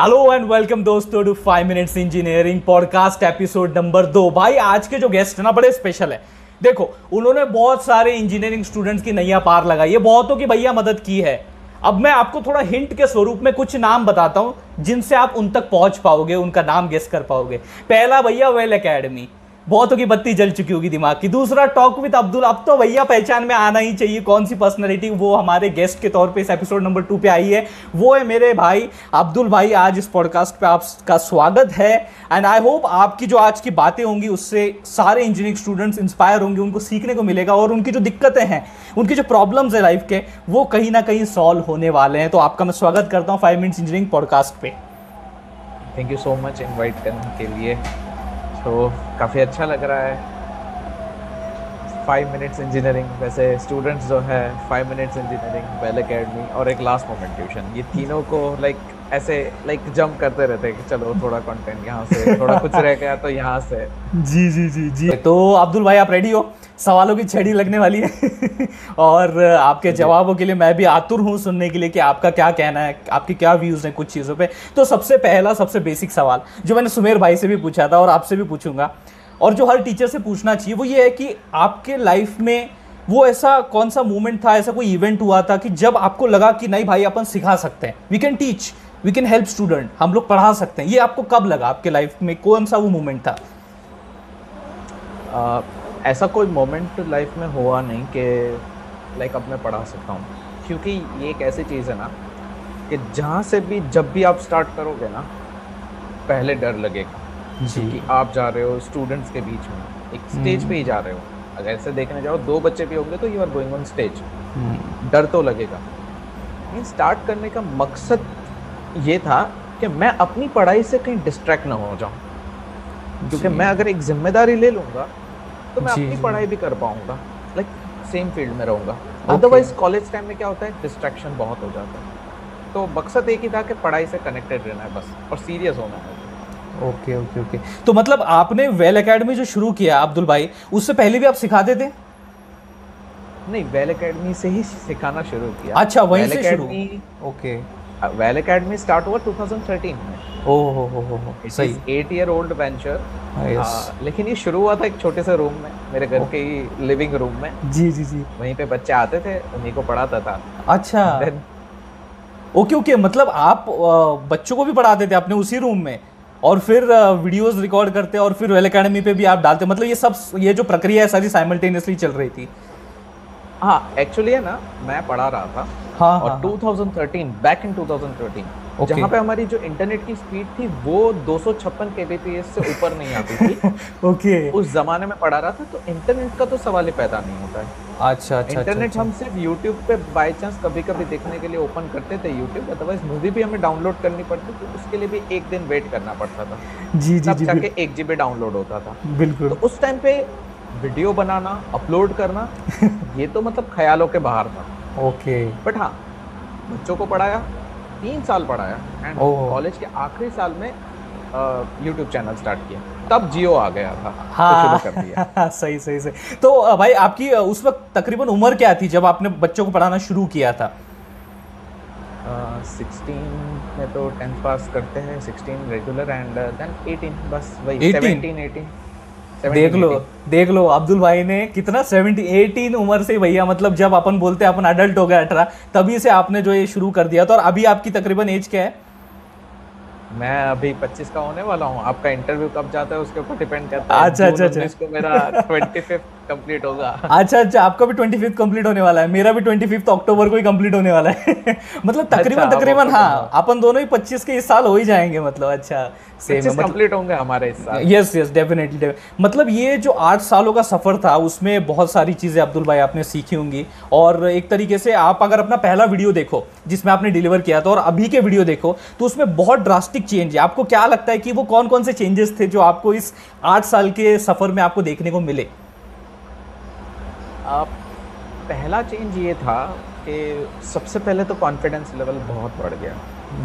Hello and welcome दोस्तों to 5 minutes engineering podcast episode number 2। भाई आज के जो गेस्ट है ना बड़े स्पेशल है। देखो उन्होंने बहुत सारे इंजीनियरिंग स्टूडेंट्स की नैया पार लगाई है, बहुतों की भैया मदद की है। अब मैं आपको थोड़ा हिंट के स्वरूप में कुछ नाम बताता हूं जिनसे आप उन तक पहुंच पाओगे, उनका नाम गेस कर पाओगे। पहला भैया वेल एकेडमी, बहुतों की बत्ती जल चुकी होगी दिमाग की। दूसरा टॉक विद अब्दुल, अब तो भैया पहचान में आना ही चाहिए कौन सी पर्सनैलिटी वो हमारे गेस्ट के तौर पे इस एपिसोड नंबर 2 पे आई है। वो है मेरे भाई अब्दुल भाई। आज इस पॉडकास्ट पे आपका स्वागत है एंड आई होप आपकी जो आज की बातें होंगी उससे सारे इंजीनियरिंग स्टूडेंट्स इंस्पायर होंगे, उनको सीखने को मिलेगा और उनकी जो दिक्कतें हैं, उनकी जो प्रॉब्लम्स है लाइफ के, वो कहीं ना कहीं सॉल्व होने वाले हैं। तो आपका मैं स्वागत करता हूँ 5 मिनट्स इंजीनियरिंग पॉडकास्ट पे। Thank you so much invite करने के लिए। तो काफ़ी अच्छा लग रहा है 5 मिनट्स इंजीनियरिंग। वैसे स्टूडेंट्स जो है 5 मिनट्स इंजीनियरिंग, वेल एकेडमी और एक लास्ट मोमेंट ट्यूशन, ये तीनों को ऐसे जंप करते रहते हैं कि चलो थोड़ा कंटेंट यहाँ से, थोड़ा कुछ रह गया तो यहाँ से। जी जी जी जी। तो अब्दुल भाई आप रेडी हो? सवालों की छड़ी लगने वाली है और आपके जवाबों के लिए मैं भी आतुर हूँ सुनने के लिए कि आपका क्या कहना है, आपके क्या व्यूज़ हैं कुछ चीज़ों पे। तो सबसे बेसिक सवाल जो मैंने सुमेर भाई से भी पूछा था और आपसे भी पूछूंगा और जो हर टीचर से पूछना चाहिए, वो ये है कि आपके लाइफ में वो ऐसा कौन सा मोमेंट था, ऐसा कोई इवेंट हुआ था कि जब आपको लगा कि नहीं भाई अपन सिखा सकते हैं, we can teach, we can help student, हम लोग पढ़ा सकते हैं। ये आपको कब लगा? आपके लाइफ में कौन सा वो मोमेंट था? ऐसा कोई मोमेंट लाइफ में हुआ नहीं कि अब मैं पढ़ा सकता हूँ, क्योंकि ये एक ऐसी चीज़ है ना कि जहाँ से भी जब भी आप स्टार्ट करोगे ना, पहले डर लगेगा कि आप जा रहे हो स्टूडेंट्स के बीच में, एक स्टेज पे ही जा रहे हो। अगर ऐसे देखने जाओ 2 बच्चे भी होंगे तो you are going on stage, डर तो लगेगा। लेकिन स्टार्ट करने का मकसद ये था कि मैं अपनी पढ़ाई से कहीं डिस्ट्रैक्ट ना हो जाऊँ, क्योंकि मैं अगर एक जिम्मेदारी ले लूँगा तो मैं अपनी पढ़ाई भी कर पाऊंगा, सेम फील्ड में रहूँगा। अदरवाइज कॉलेज टाइम में क्या होता है, डिस्ट्रैक्शन बहुत हो जाता है। तो मकसद एक ही था कि पढ़ाई से कनेक्टेड रहना है बस, और सीरियस होना है। Okay okay okay. तो मतलब आपने वेल एकेडमी जो शुरू किया अब्दुल भाई, उससे पहले भी आप सिखाते थे? नहीं, वेल एकेडमी से ही सिखाना शुरू किया। अच्छा, वहीं से शुरू? ओके। वेल एकेडमी स्टार्ट हुआ 2013 में। ओहो सही। 8 ईयर ओल्ड वेंचर। लेकिन ये शुरू हुआ था एक छोटे से रूम में, मेरे घर के ही लिविंग रूम में। जी जी जी। वहीं पे बच्चे आते थे, उन्हीं को पढ़ाता था। अच्छा ओके ओके। मतलब आप बच्चों को भी पढ़ाते थे अपने उसी रूम में और फिर वीडियोस रिकॉर्ड करते और फिर वेल एकेडमी पे भी आप डालते, मतलब ये जो प्रक्रिया है सारी साइमल्टेनियसली चल रही थी? हाँ, एक्चुअली है ना, मैं पढ़ा रहा था। हाँ, और हाँ, 2013, बैक इन 2013, जहाँ पे हमारी जो इंटरनेट की स्पीड थी वो 256 kbps से ऊपर नहीं आती थी। ओके। उस जमाने में पढ़ा रहा था, तो इंटरनेट का तो सवाल ही पैदा नहीं होता है। अच्छा अच्छा। इंटरनेट हम सिर्फ यूट्यूब पे बाय चांस कभी कभी देखने के लिए ओपन करते थे यूट्यूब, अदरवाइज मूवी भी हमें डाउनलोड करनी पड़ती थी, उसके लिए भी एक दिन वेट करना पड़ता था। जी जी जी। जाके 1 GB डाउनलोड होता था। बिल्कुल। तो उस टाइम पे वीडियो बनाना, अपलोड करना ये तो मतलब ख्यालों के बाहर था। ओके। बट हाँ, बच्चों को पढ़ाया, 3 साल पढ़ाया एंड कॉलेज के आखिरी साल में यूट्यूब चैनल स्टार्ट किया। तब जियो आ गया था। हाँ, तो शुरू कर दिया। सही सही सही। तो भाई आपकी उस वक्त तकरीबन उम्र क्या थी जब आपने बच्चों को पढ़ाना शुरू किया था? 16 में तो 10th पास करते हैं, 16 रेगुलर एंड देन 18, बस वही 17-18। देख लो अब्दुल भाई ने कितना 18 उम्र से भैया, मतलब जब अपन बोलते हैं अपन अडल्ट हो गए 18, तभी से आपने जो ये शुरू कर दिया था। और अभी आपकी तकरीबन एज क्या है? मैं अभी 25 का होने वाला हूँ। आपका इंटरव्यू कब जाता है उसके ऊपर डिपेंड करता है। अच्छा, इसको मेरा 25th कंप्लीट होगा। अच्छा, आपका भी 25th कंप्लीट होने वाला है, मेरा भी 25 अक्टूबर को ही कंप्लीट होने वाला है मतलब तकरीबन हाँ, अपन दोनों ही 25 के इस साल हो ही जाएंगे, मतलब अच्छा सेम है, कंप्लीट होंगे हमारे इस साल। Yes definitely. मतलब ये जो 8 सालों का सफ़र था उसमें बहुत सारी चीज़ें अब्दुल भाई आपने सीखी होंगी। और एक तरीके से आप अगर अपना पहला वीडियो देखो जिसमें आपने डिलीवर किया था और अभी के वीडियो देखो तो उसमें बहुत ड्रास्टिक चेंज है। आपको क्या लगता है कि वो कौन कौन से चेंजेस थे जो आपको इस 8 साल के सफ़र में आपको देखने को मिले? पहला चेंज ये था कि सबसे पहले तो कॉन्फिडेंस लेवल बहुत बढ़ गया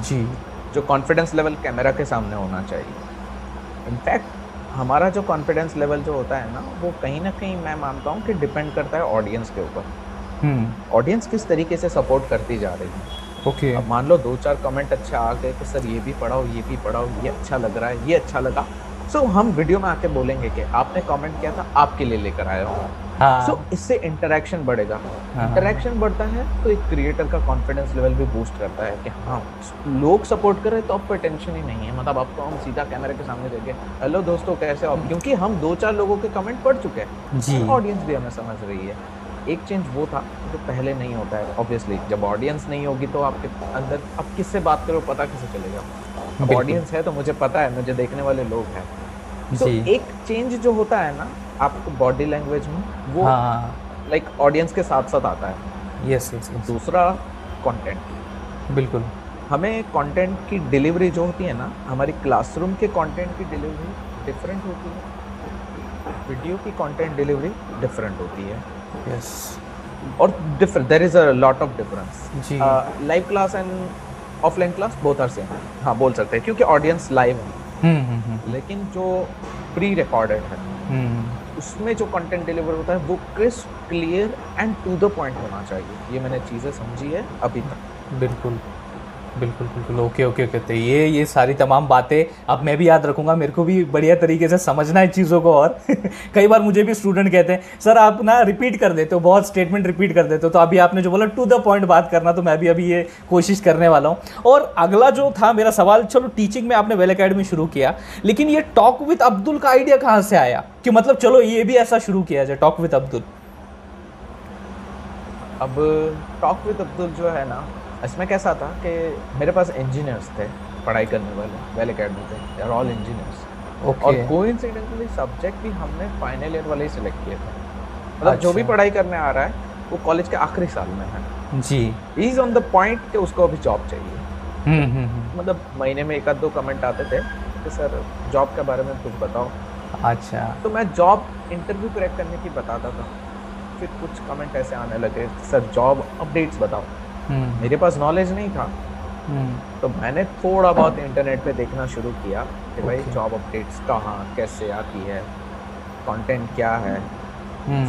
जी। जो कॉन्फिडेंस लेवल कैमरा के सामने होना चाहिए। इनफैक्ट हमारा जो कॉन्फिडेंस लेवल जो होता है ना, वो कहीं ना कहीं मैं मानता हूँ कि डिपेंड करता है ऑडियंस के ऊपर। ऑडियंस किस तरीके से सपोर्ट करती जा रही है। ओके। अब मान लो 2-4 कमेंट अच्छे आ गए कि सर ये भी पढ़ाओ, ये भी पढ़ाओ, ये अच्छा लग रहा है, ये अच्छा लगा। सो हम वीडियो में आके बोलेंगे कि आपने कमेंट किया था, आपके लिए लेकर आया हूँ। सो हाँ इससे इंटरेक्शन बढ़ेगा। हाँ इंटरेक्शन बढ़ता है तो एक क्रिएटर का कॉन्फिडेंस लेवल भी बूस्ट करता है कि हाँ, लोग सपोर्ट कर रहे हैं तो आपको टेंशन ही नहीं है। मतलब आपको हम सीधा कैमरे के सामने देंगे, हेलो दोस्तों कैसे हो आप, क्योंकि हम 2-4 लोगों के कमेंट पढ़ चुके हैं, जी। ऑडियंस भी हमें समझ रही है। एक चेंज वो था जो पहले नहीं होता है। ऑब्वियसली जब ऑडियंस नहीं होगी तो आपके अंदर अब किससे बात करो पता कैसे चलेगा। अब बिल्कुल। ऑडियंस है तो मुझे पता है, मुझे देखने वाले लोग हैं। तो जी। एक चेंज जो होता है ना आपको बॉडी लैंग्वेज में, वो हाँ। लाइक ऑडियंस के साथ साथ आता है। Yes yes yes. दूसरा कंटेंट, बिल्कुल। हमें कंटेंट की डिलीवरी जो होती है ना, हमारी क्लासरूम के कंटेंट की डिलीवरी डिफरेंट होती है, वीडियो की कंटेंट डिलीवरी डिफरेंट होती है। यस। और different, there is a lot of difference. जी। Live class and offline class both are same, हाँ बोल सकते हैं, क्योंकि ऑडियंस लाइव है। लेकिन जो प्री रिकॉर्डेड है उसमें जो कंटेंट डिलीवर होता है वो crisp, clear and to the point होना चाहिए। ये मैंने चीज़ें समझी है अभी तक। बिल्कुल बिल्कुल बिल्कुल। Okay okay okay. तो ये सारी तमाम बातें अब मैं भी याद रखूंगा, मेरे को भी बढ़िया तरीके से समझना है चीज़ों को। और कई बार मुझे भी स्टूडेंट कहते हैं सर आप ना रिपीट कर देते हो, बहुत स्टेटमेंट रिपीट कर देते हो। तो अभी आपने जो बोला टू द पॉइंट बात करना, तो मैं भी अभी ये कोशिश करने वाला हूँ। और अगला जो था मेरा सवाल, चलो टीचिंग में आपने वेल एकेडमी शुरू किया, लेकिन ये टॉक विद अब्दुल का आइडिया कहाँ से आया कि मतलब चलो ये भी ऐसा शुरू किया जाए, टॉक विद अब्दुल? अब टॉक विद अब्दुल जो है ना, इसमें कैसा था कि मेरे पास इंजीनियर्स थे पढ़ाई करने वाले, वेल एकेडमी पे, दे आर ऑल इंजीनियर्स। और कोइंसिडेंटली सब्जेक्ट भी हमने फाइनल ईयर वाले ही सिलेक्ट किए थे। मतलब जो भी पढ़ाई करने आ रहा है वो कॉलेज के आखिरी साल में है जी। He is on the point कि उसको अभी जॉब चाहिए। मतलब महीने में 1-2 कमेंट आते थे कि सर जॉब के बारे में कुछ बताओ। अच्छा। तो मैं जॉब इंटरव्यू क्रैक करने की बताता था। फिर कुछ कमेंट ऐसे आने लगे, सर जॉब अपडेट्स बताओ। मेरे पास नॉलेज नहीं था, तो मैंने थोड़ा बहुत इंटरनेट पे देखना शुरू किया कि भाई जॉब अपडेट्स कहाँ कैसे आती है, कंटेंट क्या है।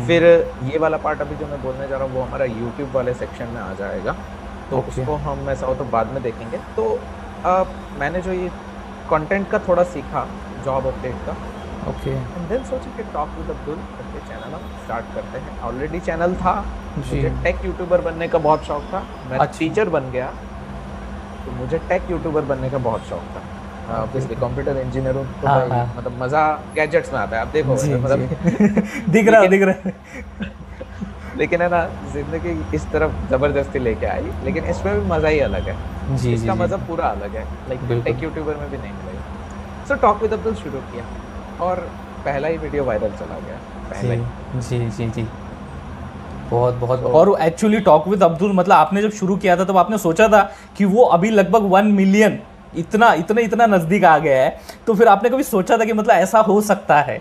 फिर ये वाला पार्ट अभी जो मैं बोलने जा रहा हूँ वो हमारा यूट्यूब वाले सेक्शन में आ जाएगा, तो उसको हम ऐसा हो तो बाद में देखेंगे। तो मैंने जो ये कंटेंट का थोड़ा सीखा जॉब अपडेट का, एंड देन सोचा कि टॉक विद अब्दुल करके चैनल हम स्टार्ट करते हैं। ऑलरेडी चैनल था, मुझे टेक यूट्यूबर बनने का बहुत शौक था। मैं टीचर बन गया तो मुझे टेक यूट्यूबर बनने का बहुत शौक था। ऑब्वियसली कंप्यूटर इंजीनियर हूँ तो भाई मतलब मज़ा गैजेट्स में आता है। आप देखो मतलब दिख रहा है लेकिन है ना, जिंदगी इस तरफ जबरदस्ती लेके आई, लेकिन इसमें भी मज़ा ही अलग है। जी, इसका मज़ा पूरा अलग है, लाइक टेक यूट्यूबर में भी नहीं मिलेगा। सो टॉक विद अब्दुल शुरू किया और पहला ही वीडियो वायरल चला गया, पहला ही। जी जी जी। बहुत बहुत। और एक्चुअली टॉक विद अब्दुल मतलब आपने जब शुरू किया था तब आपने सोचा था कि वो अभी लगभग 1 मिलियन इतना नज़दीक आ गया है, तो फिर आपने कभी सोचा था कि मतलब ऐसा हो सकता है?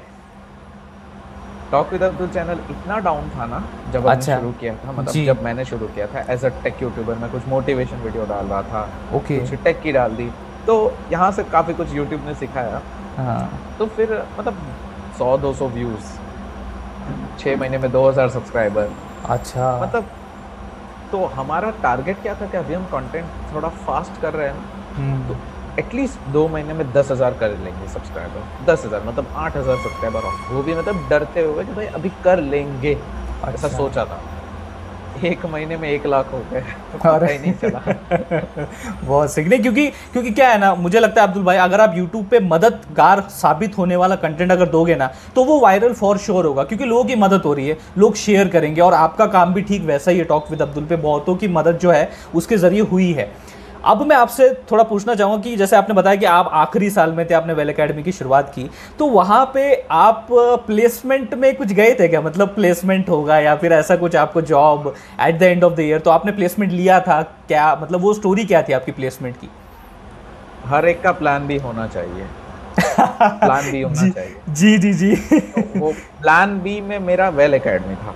टॉक विद अब्दुल चैनल इतना डाउन था ना जब हमने शुरू किया था, मतलब जब मैंने शुरू किया था एज अ टेक यूट्यूबर, मैं कुछ मोटिवेशन वीडियो डाल रहा था, कुछ टेक की डाल दी, तो यहाँ से काफ़ी कुछ यूट्यूब ने सिखाया। तो फिर मतलब 100-200 व्यूज़, 6 महीने में 2000 सब्सक्राइबर। अच्छा। मतलब तो हमारा टारगेट क्या था कि अभी हम कंटेंट थोड़ा फास्ट कर रहे हैं तो एटलीस्ट 2 महीने में 10,000 कर लेंगे सब्सक्राइबर। 10,000 मतलब 8,000 सब्सक्राइबर, वो भी मतलब डरते हुए कि भाई अभी कर लेंगे। ऐसा सोचा था। 1 महीने में 1 लाख हो गए, पता ही नहीं चला। बहुत सही। नहीं, क्योंकि क्या है ना, मुझे लगता है अब्दुल भाई अगर आप यूट्यूब पे मददगार साबित होने वाला कंटेंट अगर दोगे ना तो वो वायरल फॉर श्योर होगा, क्योंकि लोगों की मदद हो रही है, लोग शेयर करेंगे। और आपका काम भी ठीक वैसा ही है, टॉक विद अब्दुल पे बहुतों की मदद जो है उसके ज़रिए हुई है। अब मैं आपसे थोड़ा पूछना चाहूँगा कि जैसे आपने बताया कि आप आखिरी साल में थे, आपने वेल एकेडमी की शुरुआत की, तो वहाँ पे आप प्लेसमेंट में कुछ गए थे क्या? मतलब प्लेसमेंट होगा या फिर ऐसा कुछ आपको job at the end of the year, तो आपने प्लेसमेंट लिया था क्या? मतलब वो स्टोरी क्या थी आपकी प्लेसमेंट की? हर एक का प्लान भी होना चाहिए। प्लान बी होना चाहिए। जी जी जी। तो वो प्लान बी में मेरा वेल एकेडमी था,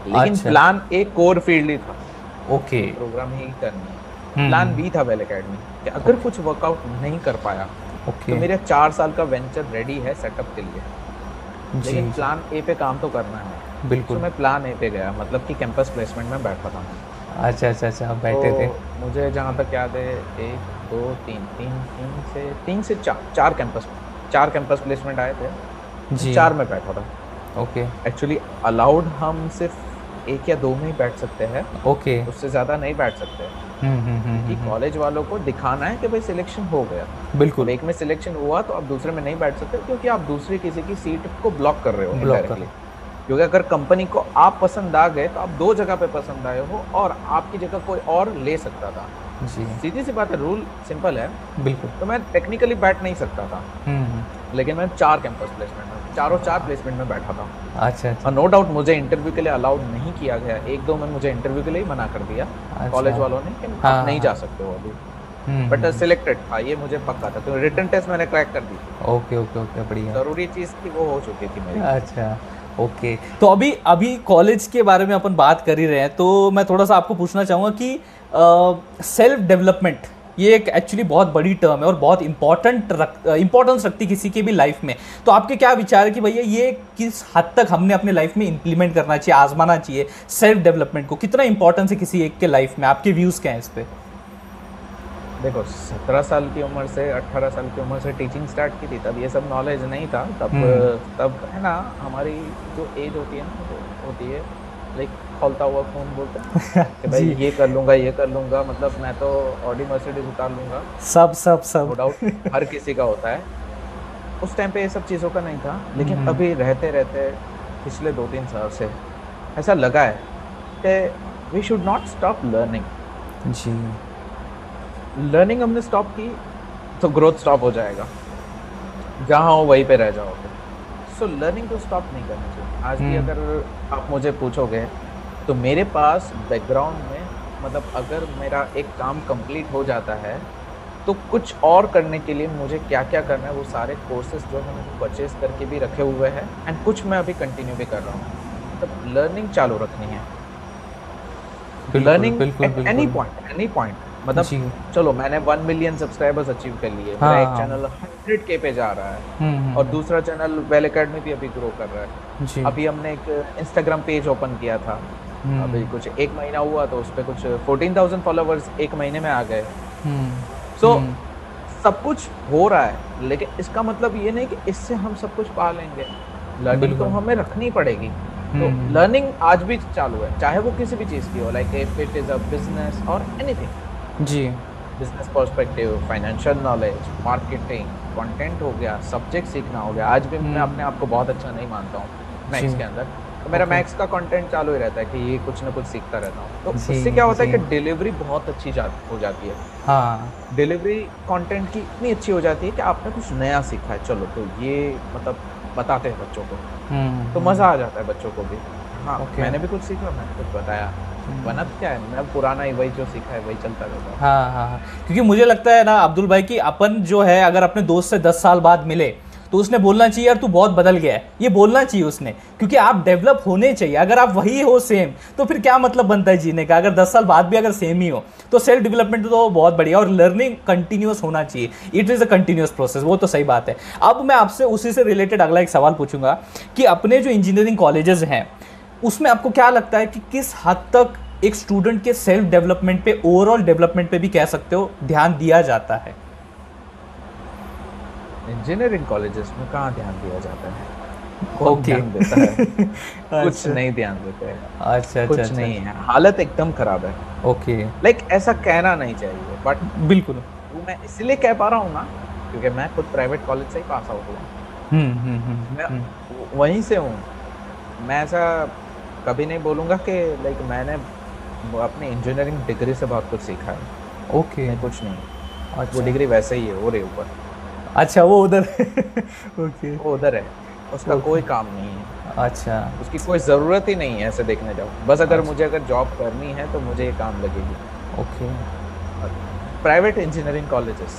लेकिन प्लान ए कोर फील्ड ही था। ओके, प्रोग्राम ही करनी। प्लान बी था वेल एकेडमी कि अगर कुछ वर्कआउट नहीं कर पाया तो मेरे 4 साल का वेंचर रेडी है सेटअप के लिए, लेकिन प्लान ए पे काम तो करना है। बिल्कुल। तो मैं प्लान ए पे गया, मतलब कि कैंपस प्लेसमेंट में बैठा था। अच्छा अच्छा अच्छा, आप बैठे थे। तो मुझे जहाँ तक याद है, एक दो तीन तीन तीन से चार कैंपस प्लेसमेंट आए थे। मैं जी। चार में बैठा था। ओके। एक्चुअली अलाउड हम सिर्फ एक या दो में ही बैठ सकते हैं, ओके। उससे ज़्यादा नहीं बैठ सकते, क्योंकि कॉलेज वालों को दिखाना है कि भाई सिलेक्शन हो गया। अब बिल्कुल। एक में सिलेक्शन हुआ तो आप दूसरे में नहीं बैठ सकते, क्योंकि आप दूसरी किसी की सीट को ब्लॉक कर रहे हो ब्लॉक कर। इनडायरेक्टली। क्योंकि अगर कंपनी को आप पसंद आ गए तो आप दो जगह पे पसंद आए हो और आपकी जगह कोई और ले सकता था। जी। सीधी सी बात है, रूल सिंपल है। बिल्कुल। तो मैं टेक्निकली बैठ नहीं सकता था, लेकिन मैं चार कैंपस प्लेसमेंट में, चारों चार प्लेसमेंट में बैठा था। अच्छा अच्छा। और नो डाउट मुझे इंटरव्यू के लिए अलाउड नहीं किया गया, एक दो में मुझे इंटरव्यू के लिए ही मना कर दिया अच्छा। कॉलेज वालों ने कि हाँ, आप नहीं हाँ। जा सकते हो अभी। बट सिलेक्टेड था, ये मुझे पक्का था, तो रिटन टेस्ट मैंने क्रैक कर दी थी। ओके ओके ओके, बढ़िया। ज़रूरी चीज़ थी, वो हो चुकी थी मेरी। अच्छा। ओके, तो अभी अभी कॉलेज के बारे में अपन बात कर ही रहे हैं, तो मैं थोड़ा सा आपको पूछना चाहूँगा कि सेल्फ डेवलपमेंट ये एक एक्चुअली बहुत बड़ी टर्म है और बहुत इंपॉर्टेंस रखती है किसी की भी लाइफ में। तो आपके क्या विचार है कि भैया ये किस हद तक हमने अपने लाइफ में इंप्लीमेंट करना चाहिए, आजमाना चाहिए सेल्फ डेवलपमेंट को, कितना इंपॉर्टेंस है किसी एक के लाइफ में, आपके व्यूज़ क्या हैं इस पर? देखो, 17 साल की उम्र से 18 साल की उम्र से टीचिंग स्टार्ट की थी, तब ये सब नॉलेज नहीं था। तब है ना, हमारी जो एज होती है ना, वो होती है लाइक खौलता हुआ खून बोलते हैं कि भाई ये कर लूँगा, मतलब मैं तो ऑडी मर्सिडीज उतार लूँगा। सब नो डाउट हर किसी का होता है। उस टाइम पे ये सब चीज़ों का नहीं था, लेकिन अभी रहते रहते पिछले 2-3 साल से ऐसा लगा है कि we should not stop learning. जी। लर्निंग हमने स्टॉप की तो ग्रोथ स्टॉप हो जाएगा, जहाँ हो वहीं पे रह जाओगे। सो लर्निंग को स्टॉप नहीं करना चाहिए। आज भी अगर आप मुझे पूछोगे तो मेरे पास बैकग्राउंड में, मतलब अगर मेरा एक काम कंप्लीट हो जाता है तो कुछ और करने के लिए मुझे क्या क्या करना है, वो सारे कोर्सेज जो है मैंने परचेज करके भी रखे हुए हैं, एंड कुछ मैं अभी कंटिन्यू भी कर रहा हूँ। तब लर्निंग चालू रखनी है। लर्निंग एट एनी पॉइंट, मतलब चलो मैंने 1 मिलियन सब्सक्राइबर्स अचीव कर लिए, मेरा एक चैनल 100K पे जा रहा है, और दूसरा चैनल वेल एकेडमी भी अभी ग्रो कर रहा है। अभी हमने एक इंस्टाग्राम पेज ओपन किया था, अभी कुछ 1 महीना हुआ तो उस पर कुछ 14,000 फॉलोवर्स 1 महीने में आ गए। सो सब कुछ हो रहा है, लेकिन इसका मतलब ये नहीं कि इससे हम सब कुछ पा लेंगे। लर्निंग तो हमें रखनी पड़ेगी। तो लर्निंग आज भी चालू है, चाहे वो किसी भी चीज़ की हो, like if it is a business और एनीथिंग। जी। Business perspective, financial knowledge, marketing, content हो गया, सब्जेक्ट सीखना हो गया। आज भी मैं अपने आप को बहुत अच्छा नहीं मानता हूँ मैथ्स के अंदर, तो मेरा मैथ्स का कंटेंट चालू ही रहता है कि ये कुछ ना कुछ सीखता रहता हूँ। तो उससे क्या होता है कि डिलीवरी बहुत अच्छी हो जाती है। हाँ, डिलीवरी कंटेंट की इतनी अच्छी हो जाती है कि आपने कुछ नया सीखा है, चलो तो ये मतलब बताते हैं बच्चों को, तो मज़ा आ जाता है बच्चों को भी। हाँ, मैंने भी कुछ सीखा, मैंने कुछ बताया, बना क्या है, मैं पुराना ही वही जो सीखा है वही चलता रहता है। हाँ हाँ हाँ, क्योंकि मुझे लगता है ना अब्दुल भाई कि अपन जो है अगर अपने दोस्त से 10 साल बाद मिले तो उसने बोलना चाहिए यार तू बहुत बदल गया है, ये बोलना चाहिए उसने, क्योंकि आप डेवलप होने चाहिए। अगर आप वही हो सेम तो फिर क्या मतलब बनता है जीने का। अगर 10 साल बाद भी अगर सेम ही हो तो सेल्फ डेवलपमेंट तो बहुत बढ़िया, और लर्निंग कंटिन्यूस होना चाहिए। It is a continuous process, वो तो सही बात है। अब मैं आपसे उसी से रिलेटेड अगला एक सवाल पूछूंगा कि अपने जो इंजीनियरिंग कॉलेजेस हैं उसमें आपको क्या लगता है कि किस हद तक एक स्टूडेंट के सेल्फ डेवलपमेंट पे, ओवरऑल डेवलपमेंट पे भी कह सकते हो, ध्यान दिया जाता है? इंजीनियरिंग कॉलेजेस में कहाँ ध्यान दिया जाता है? कौन ध्यान देता है? कुछ नहीं ध्यान देते हैं। अच्छा, कुछ नहीं है, हालत एकदम खराब है। ओके, लाइक ऐसा कहना नहीं चाहिए, बट बिल्कुल मैं इसलिए कह पा रहा हूँ ना क्योंकि मैं खुद प्राइवेट कॉलेज से ही पास आउट हुआ। मैं वहीं से हूँ। मैं ऐसा कभी नहीं बोलूँगा कि लाइक मैंने अपनी इंजीनियरिंग डिग्री से बहुत कुछ सीखा है। ओके, कुछ नहीं। अच्छा। वो डिग्री वैसे ही है, वो रही ऊपर। अच्छा, वो उधर ओके, वो उधर है, उसका कोई काम नहीं है। अच्छा, उसकी कोई ज़रूरत ही नहीं है ऐसे देखने जाओ। बस अगर मुझे अगर जॉब करनी है तो मुझे ये काम लगेगी। ओके। प्राइवेट इंजीनियरिंग कॉलेजेस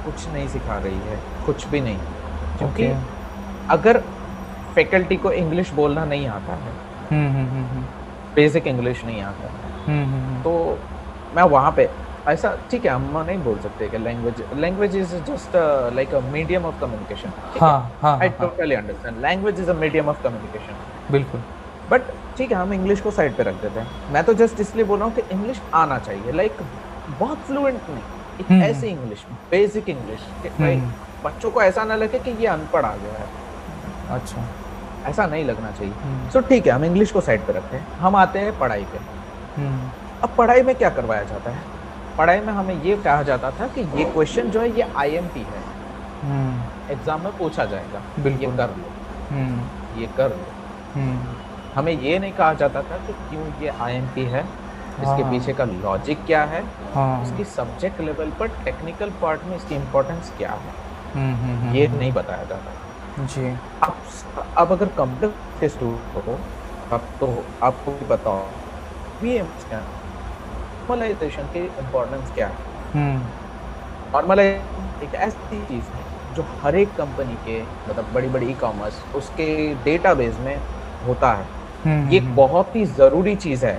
कुछ नहीं सिखा रही है, कुछ भी नहीं, क्योंकि अगर फैकल्टी को इंग्लिश बोलना नहीं आता है, बेसिक इंग्लिश नहीं आता है, तो मैं वहाँ पे ऐसा ठीक है, हम नहीं बोल सकते कि language is just like a medium of communication. I totally understand, language is a medium of communication, बिल्कुल। बट ठीक है, हम इंग्लिश को साइड पे रख देते हैं। मैं तो जस्ट इसलिए बोल रहा हूँ कि इंग्लिश आना चाहिए, लाइक बहुत फ्लुएंट नहीं, एक ऐसी इंग्लिश, बेसिक इंग्लिश कि भाई बच्चों को ऐसा ना लगे कि ये अनपढ़ आ गया है। अच्छा, ऐसा नहीं लगना चाहिए। सो ठीक है, हम इंग्लिश को साइड पे रखते हैं, हम आते हैं पढ़ाई पे। अब पढ़ाई में क्या करवाया जाता है? पढ़ाई में हमें ये कहा जाता था कि ये क्वेश्चन जो है ये IMP है, एग्जाम में पूछा जाएगा, ये कर लो, ये कर लो। हमें ये नहीं कहा जाता था कि क्यों ये IMP है, इसके पीछे का लॉजिक क्या है, इसकी सब्जेक्ट लेवल पर टेक्निकल पार्ट में इसकी इम्पोर्टेंस क्या है, ये नहीं बताया जाता जी। अब अगर कंप्यूटर के स्टूडेंट हो, अब तो आपको भी बताओ नॉर्मलाइजेशन की इम्पोर्टेंस क्या है। नॉर्मलाइजेशन एक ऐसी चीज़ है जो हर एक कंपनी के, मतलब बड़ी बड़ी ई-कॉमर्स, उसके डेटाबेस में होता है। ये एक बहुत ही ज़रूरी चीज़ है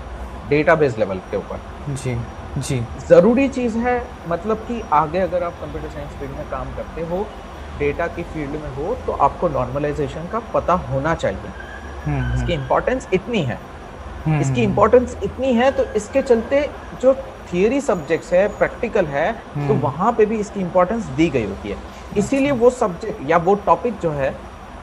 डेटाबेस लेवल के ऊपर जी जी, ज़रूरी चीज़ है। मतलब कि आगे अगर आप कंप्यूटर साइंस फील्ड में काम करते हो, डेटा की फील्ड में हो, तो आपको नॉर्मलाइजेशन का पता होना चाहिए। इसकी इम्पोर्टेंस इतनी है, इसकी इम्पोर्टेंस इतनी है, तो इसके चलते जो थियरी सब्जेक्ट्स है, प्रैक्टिकल है, तो वहाँ पे भी इसकी इम्पोर्टेंस दी गई होती है। इसीलिए वो सब्जेक्ट या वो टॉपिक जो है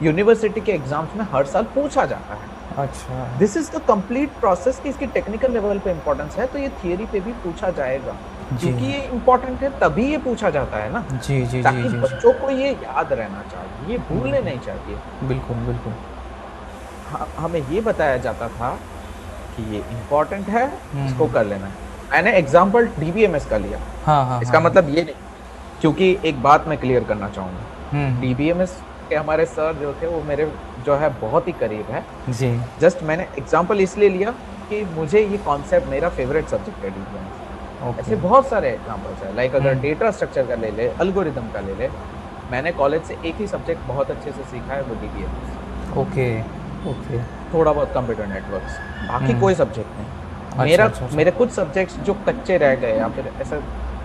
यूनिवर्सिटी के एग्जाम्स में हर साल पूछा जाता है। अच्छा, this is the complete process कि इसकी टेक्निकल लेवल पे इम्पोर्टेंस है, तो ये थियरी पे भी पूछा जाएगा, क्योंकि ये इम्पोर्टेंट है तभी ये पूछा जाता है ना जी जी, ताकि जी, बच्चों को ये याद रहना चाहिए, ये भूलने नहीं चाहिए। बिल्कुल बिल्कुल। हमें ये बताया जाता था कि ये इम्पोर्टेंट है, इसको कर लेना है। मैंने एग्जाम्पल DBMS का लिया, इसका मतलब ये नहीं, क्योंकि एक बात मैं क्लियर करना चाहूँगा, DBMS के हमारे सर जो थे वो मेरे जो है बहुत ही करीब है जी। जस्ट मैंने एग्जाम्पल इसलिए लिया कि मुझे ये कॉन्सेप्ट मेरा फेवरेट सब्जेक्ट है DBMS। ऐसे बहुत सारे एग्जाम्पल्स है, लाइक अगर डेटा स्ट्रक्चर का ले ले, एल्गोरिथम का ले ले, मैंने कॉलेज से एक ही सब्जेक्ट बहुत अच्छे से सीखा है, वो DBMS। ओके ओके, थोड़ा बहुत कंप्यूटर नेटवर्क्स, बाकी कोई सब्जेक्ट नहीं। मेरा मेरे कुछ सब्जेक्ट्स जो कच्चे रह गए या फिर ऐसा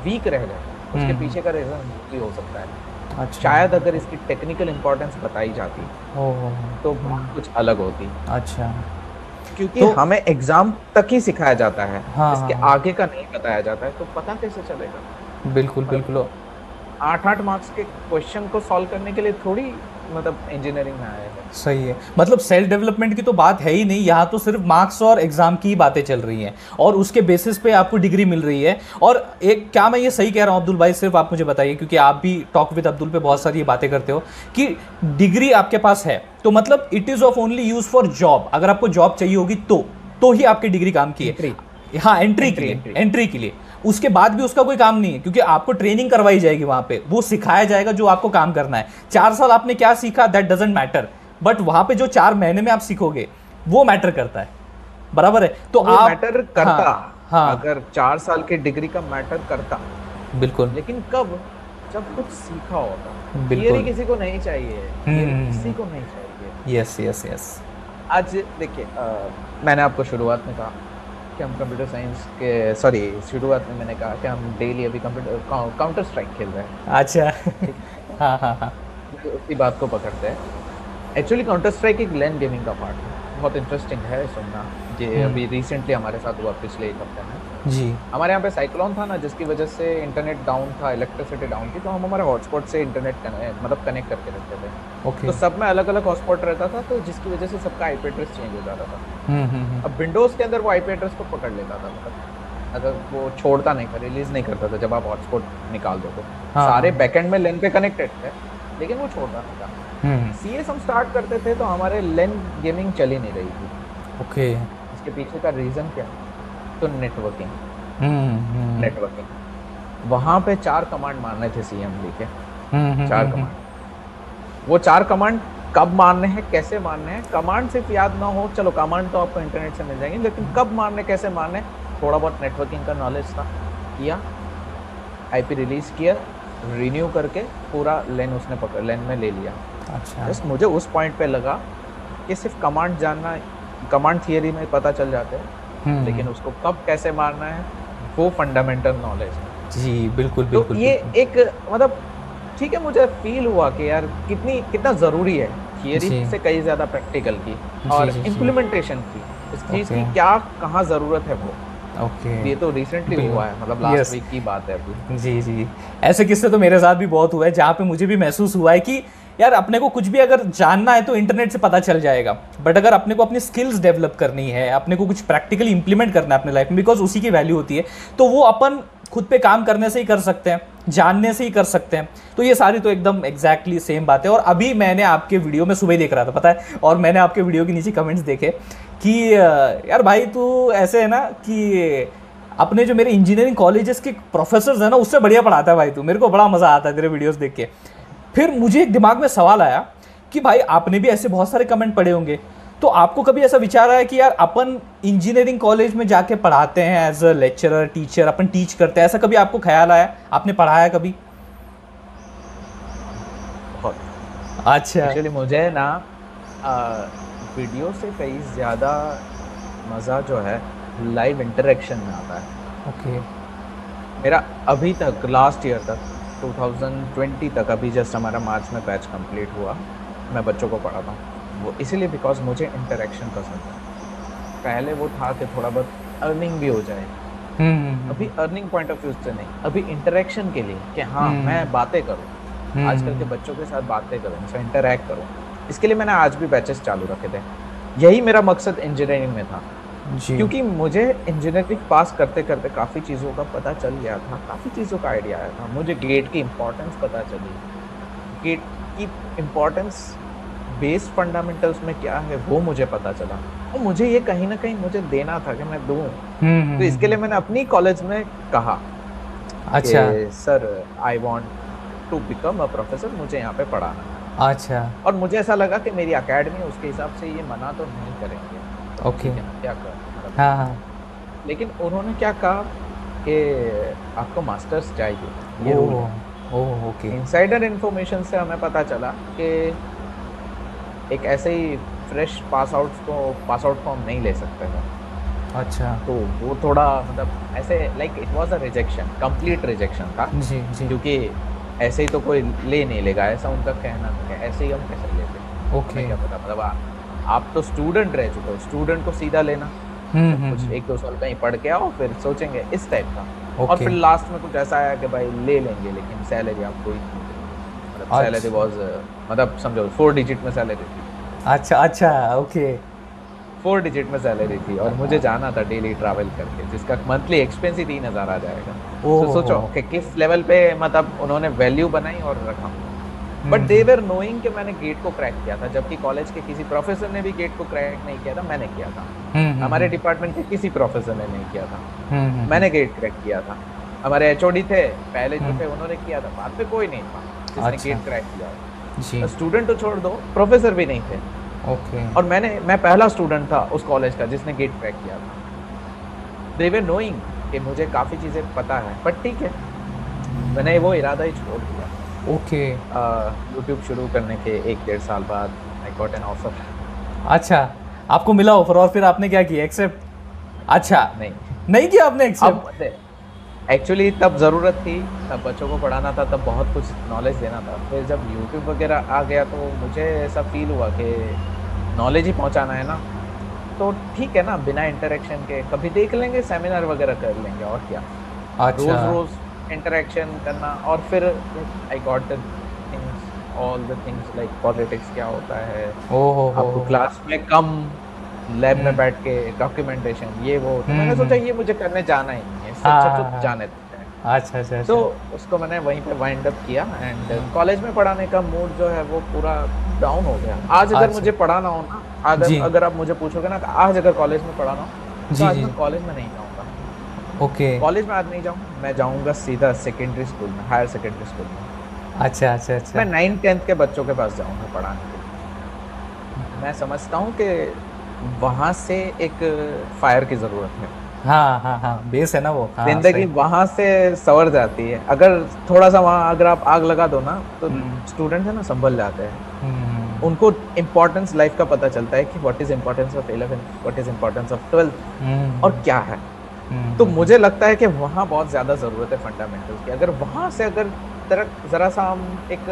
वीक रह गए, उसके पीछे का रीजन भी हो सकता है। अच्छा, शायद अगर इसकी टेक्निकल इम्पोर्टेंस बताई जाती तो कुछ अलग होती। अच्छा, क्योंकि तो हमें एग्जाम तक ही सिखाया जाता है, इसके आगे का नहीं बताया जाता है, तो पता कैसे चलेगा? बिल्कुल बिल्कुल। 8-8 मार्क्स के क्वेश्चन को सॉल्व करने के लिए थोड़ी मतलब इंजीनियरिंग में आया है। सही है, मतलब सेल्फ डेवलपमेंट की तो बात है ही नहीं, यहाँ तो सिर्फ मार्क्स और एग्जाम की बातें चल रही हैं और उसके बेसिस पे आपको डिग्री मिल रही है। और एक, क्या मैं ये सही कह रहा हूँ अब्दुल भाई? सिर्फ आप मुझे बताइए, क्योंकि आप भी टॉक विद अब्दुल पे बहुत सारी ये बातें करते हो कि डिग्री आपके पास है तो मतलब it is of only use for job. अगर आपको जॉब चाहिए होगी तो ही आपकी डिग्री काम की है। हाँ, एंट्री के लिए उसके बाद भी उसका कोई काम नहीं है, क्योंकि आपको ट्रेनिंग करवाई जाएगी, वहां पे वो सिखाया जाएगा जो आपको काम करना है। 4 साल आपने क्या सीखा दैट डजंट मैटर, बट वहां पे जो 4 महीने में आप सीखोगे वो मैटर करता है, बराबर है? तो आप मैटर करता, हाँ, अगर 4 साल की डिग्री का मैटर करता, बिल्कुल, लेकिन कब? जब कुछ सीखा होगा। थियरी किसी को नहीं चाहिए, किसी को नहीं चाहिए। Yes yes yes. आज देखिए, मैंने आपको शुरुआत में कहा कि हम कंप्यूटर साइंस के, शुरुआत में मैंने कहा कि हम डेली अभी काउंटर स्ट्राइक खेल रहे हैं। अच्छा हाँ हाँ हाँ, उसी बात को पकड़ते हैं। एक्चुअली काउंटर स्ट्राइक एक लैन गेमिंग का पार्ट है, बहुत इंटरेस्टिंग है सुनना। ये अभी रिसेंटली हमारे साथ हुआ, पिछले 1 हफ्ते में जी। हमारे यहाँ पे साइक्लोन था ना, जिसकी वजह से इंटरनेट डाउन था, इलेक्ट्रिसिटी डाउन थी, तो हम हमारे हॉटस्पॉट से इंटरनेट मतलब कनेक्ट करके रखते थे। तो सब में अलग अलग हॉटस्पॉट रहता था, तो जिसकी वजह से सबका IP एड्रेस चेंज हो जाता था। अब विंडोज़ के अंदर वो IP एड्रेस को पकड़ लेता था, मतलब अगर वो छोड़ता नहीं था, रिलीज नहीं करता था। जब आप हॉटस्पॉट निकाल दो तो सारे बैकएंड में LAN पे कनेक्टेड थे, लेकिन वो छोड़ता नहीं था। CS हम स्टार्ट करते थे तो हमारे LAN गेमिंग चली नहीं रही थी। ओके, इसके पीछे का रीज़न क्या? तो नेटवर्किंग। नेटवर्किंग, वहाँ पे 4 कमांड मारने थे CMD के, 4 कमांड। वो 4 कमांड कब मारने हैं, कैसे मारने हैं, कमांड सिर्फ याद ना हो, चलो कमांड तो आपको इंटरनेट से मिल जाएंगे, लेकिन कब मारने, कैसे मारने, थोड़ा बहुत नेटवर्किंग का नॉलेज था, किया, IP रिलीज किया, रिन्यू करके पूरा LAN उसने पकड़, LAN में ले लिया। अच्छा, बस मुझे उस पॉइंट पे लगा कि सिर्फ कमांड जानना, कमांड थियरी में पता चल जाते हैं, लेकिन उसको कब कैसे मारना है वो फंडामेंटल नॉलेज है जी। बिल्कुल बिल्कुल। तो ये एक मतलब ठीक है, मुझे फील हुआ कि यार कितना ज़रूरी है थियरी जी से कहीं ज़्यादा प्रैक्टिकल की जी और जी जी। इम्प्लीमेंटेशन की, इस चीज़ ओके की क्या कहाँ ज़रूरत है वो। ओके। ये तो रिसेंटली बिल्कुल। हुआ है, मतलब लास्ट यस। वीक की बात है अभी। जी जी। ऐसे किस्से तो मेरे साथ भी बहुत हुआ है जहाँ पे मुझे भी महसूस हुआ है कि यार अपने को कुछ भी अगर जानना है तो इंटरनेट से पता चल जाएगा, बट अगर अपने को अपनी स्किल्स डेवलप करनी है, अपने को कुछ प्रैक्टिकली इंप्लीमेंट करना है अपने लाइफ में, बिकॉज उसी की वैल्यू होती है, तो वो अपन खुद पे काम करने से ही कर सकते हैं, जानने से ही कर सकते हैं। तो ये सारी तो एकदम एग्जैक्टली सेम बात है। और अभी मैंने आपके वीडियो में सुबह ही देख रहा था, पता है, और मैंने आपके वीडियो के नीचे कमेंट्स देखे कि यार भाई तू ऐसे है ना कि अपने जो मेरे इंजीनियरिंग कॉलेजेस के प्रोफेसर्स हैं ना उससे बढ़िया पढ़ाता है भाई तू, मेरे को बड़ा मज़ा आता है तेरे वीडियोस देख के। फिर मुझे एक दिमाग में सवाल आया कि भाई आपने भी ऐसे बहुत सारे कमेंट पढ़े होंगे, तो आपको कभी ऐसा विचार आया कि यार अपन इंजीनियरिंग कॉलेज में जाके पढ़ाते हैं एज अ लेक्चरर टीचर, अपन टीच करते हैं, ऐसा कभी आपको ख्याल आया, आपने पढ़ाया कभी? बहुत। अच्छा। एक्चुअली मुझे ना वीडियो से कहीं ज़्यादा मज़ा जो है लाइव इंटरेक्शन में आता है। ओके। मेरा अभी तक लास्ट ईयर तक 2020 तक, अभी जस्ट हमारा मार्च में बैच कंप्लीट हुआ, मैं बच्चों को पढ़ाता हूँ। वो इसीलिए बिकॉज मुझे इंटरेक्शन पसंद है। पहले वो था कि थोड़ा बहुत अर्निंग भी हो जाए, अभी अर्निंग पॉइंट ऑफ व्यू से नहीं, अभी इंटरेक्शन के लिए कि हाँ मैं बातें करूँ, आजकल के बच्चों के साथ बातें करूँ, उनसे इंटरेक्ट करूँ। इसके लिए मैंने आज भी बैचेस चालू रखे थे। यही मेरा मकसद इंजीनियरिंग में था, जी। क्योंकि मुझे इंजीनियरिंग पास करते करते काफ़ी चीज़ों का पता चल गया था, काफ़ी चीज़ों का आइडिया आया था। मुझे गेट की इम्पोर्टेंस पता चली, गेट की इम्पोर्टेंस, बेस फंडामेंटल्स में क्या है वो मुझे पता चला, और मुझे ये कहीं ना कहीं मुझे देना था कि मैं दूँ। तो इसके लिए मैंने अपनी कॉलेज में कहा अच्छा कि sir I want to become a professor, मुझे यहाँ पे पढ़ाना है। अच्छा। और मुझे ऐसा लगा कि मेरी एकेडमी उसके हिसाब से ये मना तो नहीं करेंगे, तो ओके। ठीक है ना, क्या कर मतलब। हाँ हाँ। लेकिन उन्होंने क्या कहा कि आपको मास्टर्स चाहिए, ये रूल है। Oh okay. इनसाइडर इन्फॉर्मेशन से हमें पता चला कि एक ऐसे ही फ्रेश पास आउट फॉर्म नहीं ले सकते हैं। अच्छा। तो वो थोड़ा मतलब ऐसे like it was a rejection, complete rejection था, जी जी। क्योंकि ऐसे ही तो कोई ले नहीं लेगा, ऐसा उनका कहना था कि ऐसे ही हम कैसे लेते। ओके। हमें क्या पता, मतलब आप तो स्टूडेंट रह चुके हो, स्टूडेंट को सीधा लेना, कुछ 1-2 साल कहीं पढ़ के आओ फिर सोचेंगे, इस टाइप का। और फिर लास्ट में कुछ ऐसा आया कि भाई ले लेंगे लेकिन सैलरी आपको ही नहीं देंगे। मतलब सैलरी वाज मतलब समझो 4 डिजिट में सैलरी थी। अच्छा अच्छा। ओके। 4 डिजिट में सैलरी थी, और मुझे जाना था डेली ट्रैवल करके, जिसका मंथली एक्सपेंस ही 3000 आ जाएगा। तो सोचो कि किस लेवल पे मतलब उन्होंने वैल्यू बनाई और रखा। बट दे वर नोइंग कि मैंने गेट को क्रैक किया था, जबकि कॉलेज के किसी प्रोफेसर ने भी गेट को क्रैक नहीं किया था, मैंने किया था। हमारे डिपार्टमेंट के किसी प्रोफेसर ने नहीं किया था, मैंने गेट क्रैक किया था। हमारे एचओडी थे पहले जो थे, उन्होंने किया था, बाद में कोई नहीं था जिसने गेट क्रैक किया। स्टूडेंट तो छोड़ दो, प्रोफेसर भी नहीं थे। ओके। और मैं पहला स्टूडेंट था उस कॉलेज का जिसने गेट क्रैक किया था। दे वर नोइंग कि मुझे काफ़ी चीज़ें पता है, बट ठीक है, मैंने वो इरादा ही छोड़ दिया। ओके। यूट्यूब शुरू करने के 1-1.5 साल बाद आई गॉट एन ऑफर। अच्छा, आपको मिला ऑफर और फिर आपने क्या किया, एक्सेप्ट? अच्छा नहीं किया आपने एक्सेप्ट? एक्चुअली तब ज़रूरत थी, तब बच्चों को पढ़ाना था, तब बहुत कुछ नॉलेज देना था। फिर जब यूट्यूब वगैरह आ गया तो मुझे ऐसा फील हुआ कि नॉलेज ही पहुंचाना है ना, तो ठीक है ना, बिना इंटरेक्शन के कभी देख लेंगे, सेमिनार वगैरह कर लेंगे, और क्या। अच्छा। रोज़ इंटरेक्शन करना। और फिर I got the things, all the things like politics क्या होता है, आपको क्लास में कम, लैब में बैठ के डॉक्यूमेंटेशन, ये वो। तो मैंने सोचा ये मुझे करने जाना ही नहीं है, इससे अच्छा तो जाने देते हैं। अच्छा। तो उसको मैंने वहीं पे वाइंड अप किया, एंड कॉलेज में पढ़ाने का मूड जो है वो पूरा डाउन हो गया। आज अगर मुझे पढ़ाना हो ना, अगर आप मुझे पूछोगे ना आज अगर कॉलेज में पढ़ाना हो, तो आज मैं कॉलेज में नहीं जाऊँगा। ओके। कॉलेज में आज नहीं जाऊँगा, मैं जाऊँगा सीधा सेकेंडरी स्कूल में, हायर सेकेंडरी स्कूल में। अच्छा। मैं 9th-10th के बच्चों के पास जाऊँगा पढ़ाने के लिए। मैं समझता हूँ कि वहाँ से एक फायर की ज़रूरत है। हाँ, बेस है ना वो। जिंदगी वहाँ से संवर जाती है। अगर थोड़ा सा वहाँ अगर आप आग लगा दो ना, तो स्टूडेंट्स है ना संभल जाते हैं। उनको इम्पोर्टेंस लाइफ का पता चलता है कि what is importance of 11th, what is importance of 12th, और क्या है। तो मुझे लगता है कि वहाँ बहुत ज़्यादा ज़रूरत है फंडामेंटल्स की। अगर वहाँ से अगर ज़रा सा हम एक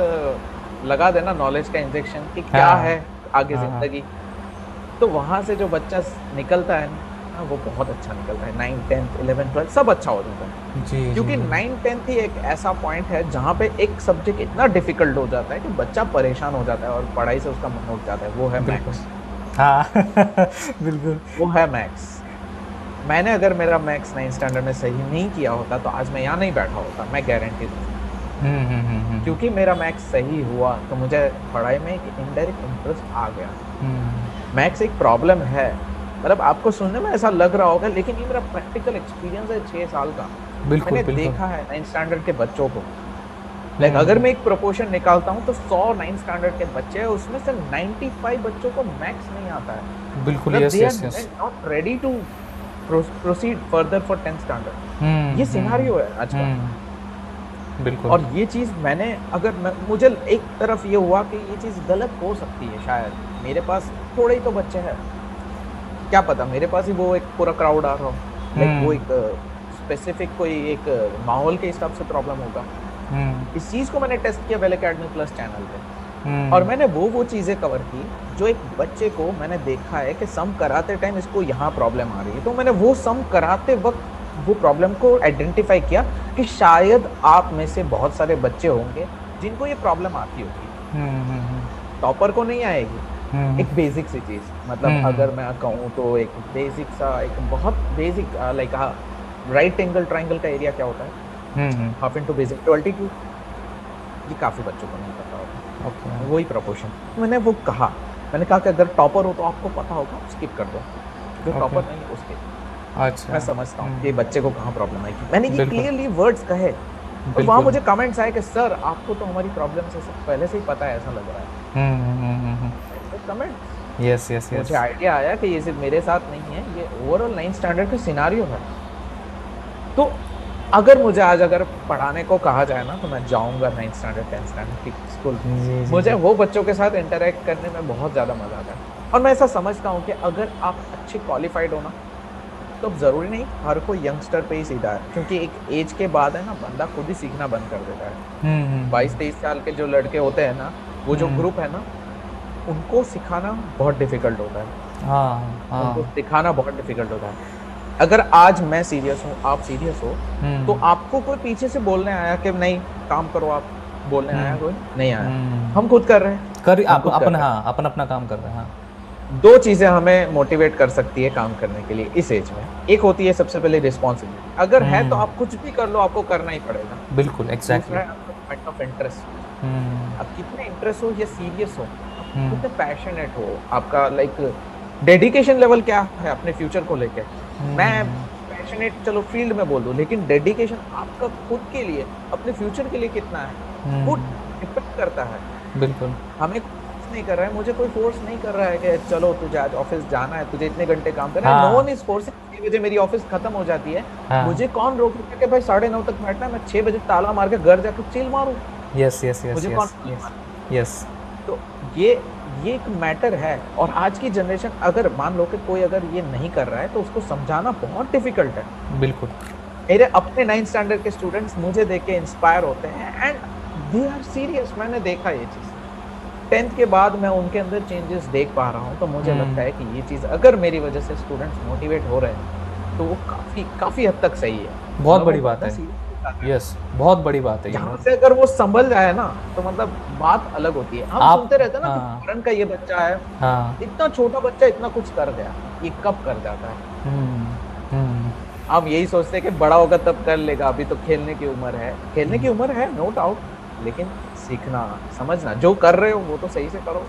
लगा देना नॉलेज का इंजेक्शन कि क्या हाँ, है आगे हाँ, जिंदगी, तो वहां से जो बच्चा निकलता है ना, वो बहुत अच्छा निकलता है। 9th 10th 11th 12th सब अच्छा हो जाता है, जी क्योंकि जी 9th 10th ही एक ऐसा पॉइंट है जहाँ पे एक सब्जेक्ट इतना डिफिकल्ट हो जाता है कि बच्चा परेशान हो जाता है और पढ़ाई से उसका मन उठ जाता है। वो है बिल्कुल मैथ्स, हाँ बिल्कुल वो है मैथ्स। मैंने अगर मेरा मैथ्स 9th स्टैंडर्ड में सही नहीं किया होता तो आज मैं यहाँ नहीं बैठा होता, मैं गारंटी दूँ। क्योंकि मेरा मैथ्स सही हुआ तो मुझे पढ़ाई में एक इनडायरेक्ट इंटरेस्ट आ गया। मैथ्स एक प्रॉब्लम है, मतलब आपको सुनने में ऐसा लग रहा होगा, लेकिन ये मेरा प्रैक्टिकल एक्सपीरियंस है 6 साल का। बिल्कुल मैंने बिल्कुल देखा है 9th स्टैंडर्ड के बच्चों को, लाइक अगर मैं एक प्रोपोर्शन निकालता हूँ तो 100 9th स्टैंडर्ड के बच्चे हैं, उसमें से 95 बच्चों को मैथ्स नहीं आता है। बिल्कुल मतलब yes they yes are yes not ready to proceed further for 10th standard. ये सिनेरियो है आज का। बिल्कुल और ये चीज़ मैंने अगर मुझे एक तरफ ये हुआ कि ये चीज़ गलत हो सकती है शायद, मेरे पास थोड़े ही तो बच्चे हैं, क्या पता मेरे पास ही वो एक पूरा क्राउड आ रहा हो, लाइक वो एक स्पेसिफिक कोई एक माहौल के हिसाब से प्रॉब्लम होगा। इस चीज़ को मैंने टेस्ट किया वेल एकेडमी प्लस चैनल पे, और मैंने वो चीज़ें कवर की जो एक बच्चे को मैंने देखा है कि सम कराते टाइम इसको यहाँ प्रॉब्लम आ रही है, तो मैंने वो सम कराते वक्त वो प्रॉब्लम को आइडेंटिफाई किया कि शायद आप में से बहुत सारे बच्चे होंगे जिनको ये प्रॉब्लम आती होगी। टॉपर को नहीं आएगी, एक बेसिक सी चीज़, मतलब अगर मैं कहूँ तो एक बेसिक सा, एक बहुत basic like right angle triangle का एरिया क्या होता है, हाफ इंटू बेसिक 22, ये काफ़ी बच्चों को नहीं पता होता। ओके वही प्रोपोर्शन मैंने वो कहा, मैंने कहा कि अगर टॉपर हो तो आपको पता होगा, स्किप कर दो, जो टॉपर नहीं है उसके। अच्छा मैं समझता हूँ कि बच्चे को कहाँ प्रॉब्लम आएगी, मैंने ये बिल्कुल। क्लियरली वर्ड्स कहे, और वहाँ बिल्कुल। मुझे कमेंट्स आए कि सर आपको तो हमारी प्रॉब्लम से सब पहले से ही पता है, ऐसा लग रहा है। कमेंट यस यस यस मुझे आइडिया आया कि ये सिर्फ मेरे साथ नहीं है, ये ओवरऑल 9th स्टैंडर्ड का सिनारियो है। तो अगर मुझे आज अगर पढ़ाने को कहा जाए ना, तो मैं जाऊंगा 9th स्टैंडर्ड 10th स्टैंडर्ड की स्कूल। मुझे वो बच्चों के साथ इंटरेक्ट करने में बहुत ज़्यादा मज़ा आता है, और मैं ऐसा समझता हूँ कि अगर आप अच्छे क्वालिफाइड हो ना, तो ज़रूरी नहीं हर कोई यंगस्टर पे ही सीधा है, क्योंकि एक एज के बाद है ना बंदा खुद ही सीखना बंद कर देता है। 22-23 साल के जो लड़के होते हैं ना, वो जो ग्रुप है ना, उनको सिखाना बहुत डिफिकल्ट होता है। उनको सिखाना बहुत डिफिकल्ट होता है। अगर आज मैं सीरियस हूँ, आप सीरियस हो, तो आपको कोई पीछे से बोलने आया कि नहीं काम करो, आप बोलने आया कोई नहीं आया, हम खुद कर रहे हैं, अपन अपना काम कर रहे हैं। दो चीज़ें हमें मोटिवेट कर सकती है काम करने के लिए इस एज में। एक होती है सबसे पहले रिस्पॉन्सिबिलिटी, अगर है तो आप कुछ भी कर लो, आपको करना ही पड़ेगा। बिल्कुल एग्जैक्टली। पॉइंट ऑफ इंटरेस्ट, आप कितने इंटरेस्ट हो या सीरियस हो, कितने पैशनेट हो, आपका लाइक डेडिकेशन लेवल क्या है अपने फ्यूचर को लेके। मैं पैशनेट चलो फील्ड में बोल दूं, लेकिन डेडिकेशन आपका खुद के लिए, अपने फ्यूचर के लिए कितना है, वो डिपेंड करता है। बिल्कुल। हमें नहीं कर रहा है, मुझे कोई फोर्स नहीं कर रहा है कि चलो तुझे आज ऑफिस जाना है, तुझे इतने घंटे काम करना है। No one is forcing. 6 बजे मेरी ऑफिस खत्म हो जाती है, मुझे कौन रोक रहा है कि भाई 9:30 तक बैठना है, मैं 6 बजे ताला मार के घर जाकर चिल मारूं। यस यस यस मुझे कौन यस। तो ये एक मैटर है। और आज की जनरेशन अगर मान लो कि कोई अगर ये नहीं कर रहा है तो उसको समझाना बहुत डिफिकल्ट है। बिल्कुल। मेरे अपने 9th स्टैंडर्ड के स्टूडेंट्स मुझे देख के इंस्पायर होते हैं एंड दे आर सीरियस। मैंने देखा ये चीज़ 10th के बाद मैं उनके अंदर चेंजेस देख पा रहा हूँ, तो मुझे लगता है कि ये चीज़ अगर मेरी वजह से स्टूडेंट्स मोटिवेट हो रहे हैं तो वो काफ़ी हद तक सही है। बहुत बड़ी बात है। यस बहुत बड़ी बात है। यहाँ से अगर वो संभल जाए ना तो मतलब बात अलग होती है। हम सुनते रहते हैं ना कि फॉरेन का ये बच्चा है, इतना छोटा बच्चा इतना कुछ कर गया, ये कब कर जाता है। हम यही सोचते हैं कि बड़ा होगा तब कर लेगा, अभी तो खेलने की उम्र है। खेलने की उम्र है नो डाउट, लेकिन सीखना समझना जो कर रहे हो वो तो सही से करो।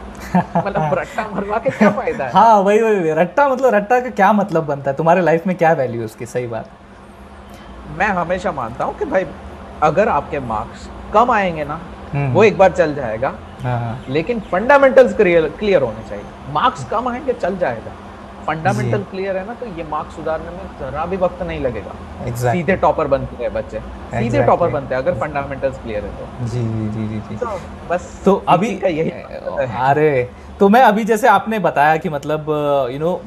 मतलब रट्टा मरवा के क्या फायदा है। हाँ वही रट्टा, मतलब रट्टा का क्या मतलब बनता है, तुम्हारे लाइफ में क्या वैल्यू है उसकी। सही बात। मैं हमेशा मानता हूँ कि भाई अगर आपके मार्क्स कम आएंगे ना, वो एक बार चल जाएगा, लेकिन फंडामेंटल्स क्लियर होने चाहिए। मार्क्स कम आएंगे चल जाएगा, फंडामेंटल क्लियर है ना, तो ये मार्क्स सुधारने में जरा भी वक्त नहीं लगेगा। Exactly. सीधे टॉपर बनते हैं बच्चे, सीधे Exactly. टॉपर बनते हैं अगर फंडामेंटल्स क्लियर है तो। जी जी जी जी जी। तो बस तो अभी teaching का यही है। अरे तो मैं अभी जैसे आपने बताया कि मतलब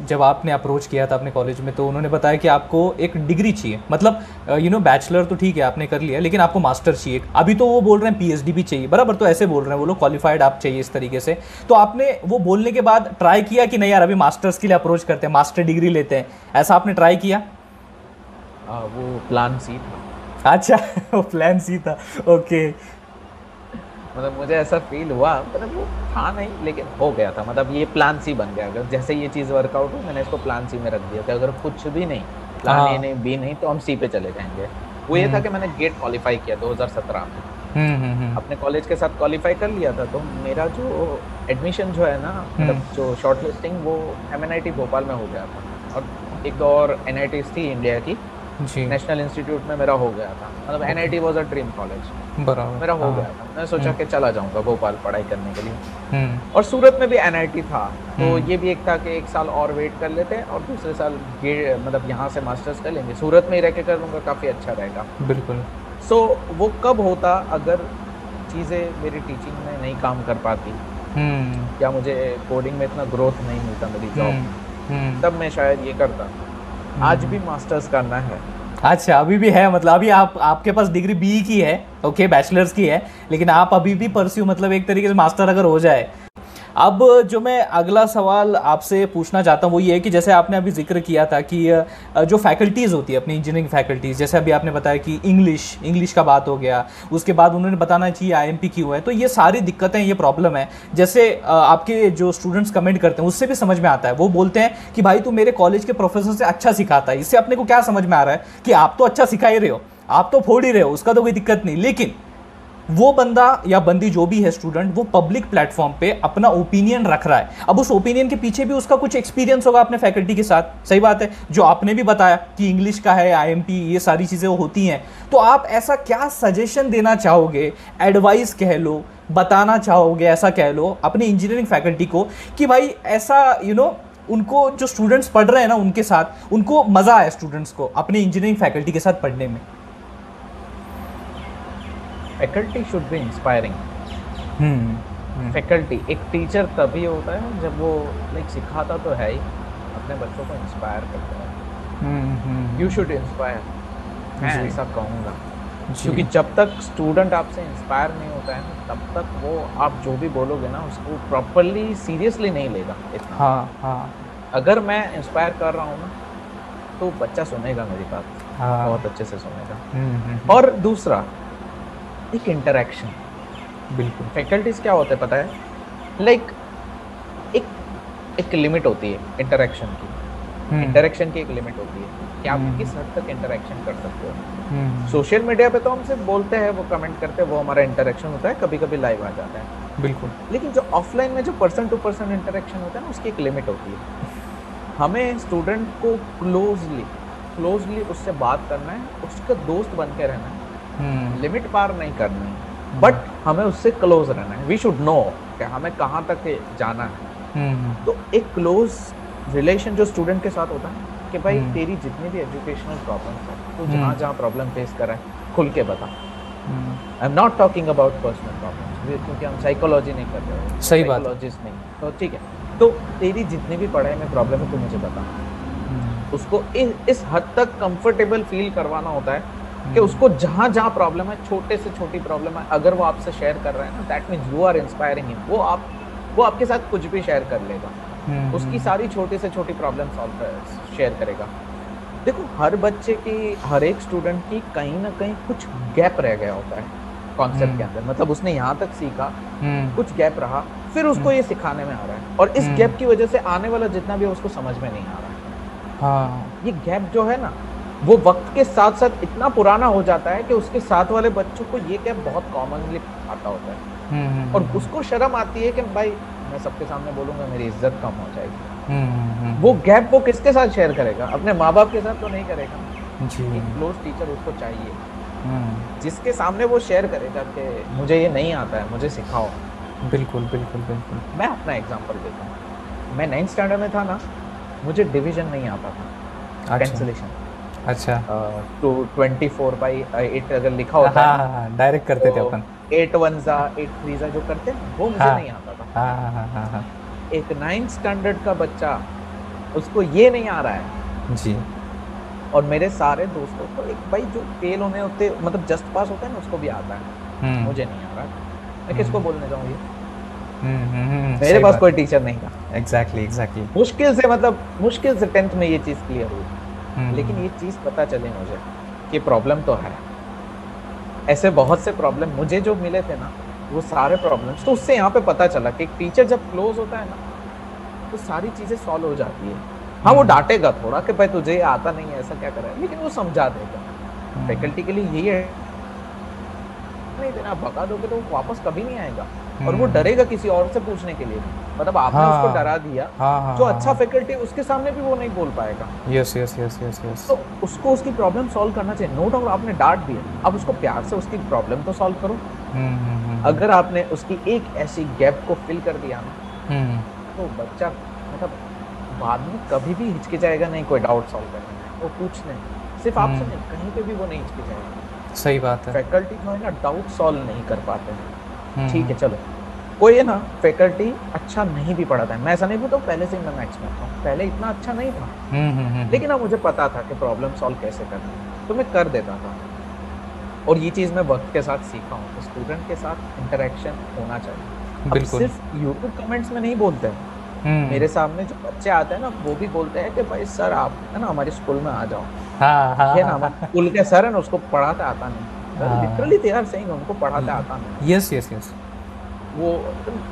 जब आपने अप्रोच किया था अपने कॉलेज में, तो उन्होंने बताया कि आपको एक डिग्री चाहिए, मतलब बैचलर तो ठीक है आपने कर लिया, लेकिन आपको मास्टर चाहिए। अभी तो वो बोल रहे हैं पीएचडी भी चाहिए, बराबर, तो ऐसे बोल रहे हैं वो लोग, क्वालिफाइड आप चाहिए इस तरीके से। तो आपने वो बोलने के बाद ट्राई किया कि नहीं यार अभी मास्टर्स के लिए अप्रोच करते हैं, मास्टर डिग्री लेते हैं, ऐसा आपने ट्राई किया? वो प्लान सी था। अच्छा वो प्लान सी था, ओके। मतलब मुझे ऐसा फील हुआ, मतलब वो था नहीं लेकिन हो गया था, मतलब ये प्लान सी बन गया। अगर जैसे ये चीज़ वर्कआउट हो, मैंने इसको प्लान सी में रख दिया था। अगर कुछ भी नहीं, प्लान ए नहीं बी नहीं, तो हम सी पे चले जाएंगे। वो ये था कि मैंने गेट क्वालिफाई किया 2017 में, अपने कॉलेज के साथ क्वालिफाई कर लिया था। तो मेरा जो एडमिशन जो है ना, मतलब जो शॉर्ट लिस्टिंग, वो MNIT भोपाल में हो गया था, और एक दो और NITs थी इंडिया की, नेशनल इंस्टीट्यूट में मेरा हो गया था। मतलब NIT was a dream college, बराबर, मेरा हो गया था। मैंने सोचा कि चला जाऊंगा भोपाल पढ़ाई करने के लिए। और सूरत में भी NIT था, तो ये भी एक था कि एक साल और वेट कर लेते हैं और दूसरे साल मतलब यहाँ से मास्टर्स कर लेंगे, सूरत में ही रह के कर लूँगा, काफ़ी अच्छा रहेगा। बिल्कुल। सो वो कब होता अगर चीज़ें मेरी टीचिंग में नहीं काम कर पाती, या मुझे कोडिंग में इतना ग्रोथ नहीं मिलता मेरी जॉब, तब मैं शायद ये करता। आज भी मास्टर्स करना है। अच्छा, अभी भी है, मतलब अभी आपके पास डिग्री बी की है, ओके, बैचलर्स की है, लेकिन आप अभी भी परस्यू, मतलब एक तरीके से मास्टर अगर हो जाए। अब जो मैं अगला सवाल आपसे पूछना चाहता हूँ वो ये है कि जैसे आपने अभी जिक्र किया था कि जो फैकल्टीज़ होती है अपनी इंजीनियरिंग फैकल्टीज़, जैसे अभी आपने बताया कि इंग्लिश का बात हो गया, उसके बाद उन्होंने बताना चाहिए IMP क्यों है, तो ये सारी दिक्कतें, ये प्रॉब्लम है। जैसे आपके जो स्टूडेंट्स कमेंट करते हैं उससे भी समझ में आता है, वो बोलते हैं कि भाई तू मेरे कॉलेज के प्रोफेसर से अच्छा सिखाता है। इससे अपने को क्या समझ में आ रहा है कि आप तो अच्छा सिखा ही रहे हो, आप तो फोड़ ही रहे हो, उसका तो कोई दिक्कत नहीं, लेकिन वो बंदा या बंदी जो भी है स्टूडेंट, वो पब्लिक प्लेटफॉर्म पे अपना ओपिनियन रख रहा है। अब उस ओपिनियन के पीछे भी उसका कुछ एक्सपीरियंस होगा अपने फैकल्टी के साथ, सही बात है, जो आपने भी बताया कि इंग्लिश का है, IMP, ये सारी चीज़ें होती हैं। तो आप ऐसा क्या सजेशन देना चाहोगे, एडवाइस कह लो, बताना चाहोगे, ऐसा कह लो अपनी इंजीनियरिंग फैकल्टी को कि भाई ऐसा उनको, जो स्टूडेंट्स पढ़ रहे हैं ना उनके साथ, उनको मज़ा आए स्टूडेंट्स को अपनी इंजीनियरिंग फैकल्टी के साथ पढ़ने में? Faculty should be inspiring. Faculty, एक टीचर तभी होता है जब वो सिखाता तो है ही, अपने बच्चों को इंस्पायर करता है। यू शुड इंस्पायर, मैं ऐसा कहूँगा, क्योंकि जब तक स्टूडेंट आपसे इंस्पायर नहीं होता है तब तक वो आप जो भी बोलोगे ना उसको प्रॉपरली सीरियसली नहीं लेगा इतना। हाँ। अगर मैं इंस्पायर कर रहा हूँ ना तो बच्चा सुनेगा मेरी बात, बहुत अच्छे से सुनेगा। और दूसरा, एक इंटरेक्शन। बिल्कुल। फैकल्टीज क्या होते हैं पता है, एक लिमिट होती है इंटरेक्शन की। इंटरेक्शन की एक लिमिट होती है कि आप किस हद तक इंटरेक्शन कर सकते हो। सोशल मीडिया पे तो हमसे बोलते हैं, वो कमेंट करते हैं, वो हमारा इंटरेक्शन होता है, कभी कभी लाइव आ जाता है। बिल्कुल। लेकिन जो ऑफलाइन में जो पर्सन टू पर्सन इंटरेक्शन होता है ना, उसकी एक लिमिट होती है। हमें स्टूडेंट को क्लोजली उससे बात करना है, उसका दोस्त बन के रहना है, लिमिट पार नहीं करनी है, बट हमें उससे क्लोज रहना है। वी शुड नो कि हमें कहाँ तक जाना है। तो एक क्लोज रिलेशन जो स्टूडेंट के साथ होता है कि भाई तेरी जितनी भी एजुकेशनल प्रॉब्लम्स है, तो जहाँ प्रॉब्लम फेस कर रहा है खुल के बता। I am not talking about personal problems, क्योंकि हम साइकोलॉजी नहीं कर रहे हैं, सही बात, साइकोलॉजिस्ट नहीं, तो ठीक है। तो तेरी जितनी भी पढ़ाई में प्रॉब्लम है तो मुझे बता। उसको इस हद तक कंफर्टेबल फील करवाना होता है कि उसको जहाँ प्रॉब्लम है, छोटे से छोटी प्रॉब्लम है, अगर वो आपसे शेयर कर रहा है ना, that means you are inspiring him. वो आपके साथ कुछ भी शेयर कर लेगा, उसकी सारी छोटी से छोटी प्रॉब्लम शेयर करेगा। देखो, हर बच्चे की, हर एक स्टूडेंट की कहीं ना कहीं कुछ गैप रह गया होता है कॉन्सेप्ट के अंदर, मतलब उसने यहाँ तक सीखा, कुछ गैप रहा, फिर उसको ये सिखाने में आ रहा है, और इस गैप की वजह से आने वाला जितना भी है उसको समझ में नहीं आ रहा है। ये गैप जो है ना, वो वक्त के साथ साथ इतना पुराना हो जाता है कि उसके साथ वाले बच्चों को ये गैप बहुत कॉमनली आता होता है, और उसको शर्म आती है कि भाई मैं सबके सामने बोलूंगा मेरी इज्जत कम हो जाएगी। वो गैप वो किसके साथ शेयर करेगा? अपने माँ बाप के साथ तो नहीं करेगा। एक क्लोज टीचर उसको चाहिए जिसके सामने वो शेयर करेगा कि मुझे ये नहीं आता है, मुझे सिखाओ। बिल्कुल। मैं अपना एग्जांपल देता हूँ। मैं 9th स्टैंडर्ड में था ना, मुझे डिवीजन नहीं आता था, अच्छा कैंसिलेशन। अच्छा। तो 24/8 अगर लिखा होता हाँ है हाँ हाँ, डायरेक्ट करते थे तो अपन। 8 1 8 3 जो करते हैं वो मुझे हाँ नहीं आता था। हाँ हाँ हाँ हाँ हाँ। एक 9th स्टैंडर्ड का बच्चा, उसको ये नहीं आ रहा है। जी। और मेरे सारे दोस्तों को, एक भाई जो फेल होने होते मतलब जस्ट पास होता है ना, उसको भी आता है, मुझे नहीं आ रहा। मैं किसको बोलने जाऊँ ये? मेरे सही पास बात। कोई टीचर नहीं था। Exactly exactly. मुश्किल से 10th में ये चीज़ क्लियर हुई। लेकिन ये चीज़ पता चली मुझे कि प्रॉब्लम तो है। ऐसे बहुत से प्रॉब्लम मुझे जो मिले थे ना, वो सारे प्रॉब्लम्स, तो उससे यहाँ पे पता चला कि एक टीचर जब क्लोज होता है ना, तो सारी चीज़ें सॉल्व हो जाती है। हाँ, वो डांटेगा थोड़ा कि भाई तुझे आता नहीं है, ऐसा क्या कर रहा है, लेकिन वो समझा देगा। फैकल्टी के लिए यही है, नहीं देना, आप भगा दोगे तो वो वापस कभी नहीं आएगा। और वो डरेगा किसी और से पूछने के लिए, मतलब आपने हाँ, उसको डरा दिया। हाँ, जो हाँ, अच्छा फैकल्टी उसके सामने भी वो नहीं बोल पाएगा। Yes yes yes yes yes. तो उसको उसकी प्रॉब्लम सॉल्व करना चाहिए। नो डाउट आपने डांट दिया, अब उसको प्यार से उसकी प्रॉब्लम तो सॉल्व करो। अगर आपने उसकी एक ऐसी गैप को फिल कर दिया ना, तो बच्चा मतलब बाद में कभी भी हिचकिचाएगा नहीं कोई डाउट सॉल्व करने में। वो पूछने सिर्फ आपसे नहीं, कहीं पे भी वो नहीं हिचकिचाएगा। सही बात है। फैकल्टी जो है ना, डाउट सॉल्व नहीं कर पाते हैं। ठीक है, चलो कोई है ना फैकल्टी अच्छा नहीं भी पढ़ाता है, मैं ऐसा नहीं बोलता पहले से ही मैं मैथ्स में था, पहले इतना अच्छा नहीं था। लेकिन अब मुझे पता था कि प्रॉब्लम सॉल्व कैसे करना है, तो मैं कर देता था। और ये चीज़ मैं वक्त के साथ सीखा हूँ कि स्टूडेंट के साथ इंटरेक्शन होना चाहिए। अब सिर्फ यूट्यूब कमेंट्स में नहीं बोलते हैं। मेरे सामने जो बच्चे आते हैं ना, वो भी बोलते हैं कि भाई सर आप है ना हमारे स्कूल में आ जाओ। ये ना हमारे स्कूल के सर है ना, उसको पढ़ाते आता नहीं। लिटरली दे आर सेइंग उनको पढ़ाते आता नहीं। Yes yes yes. वो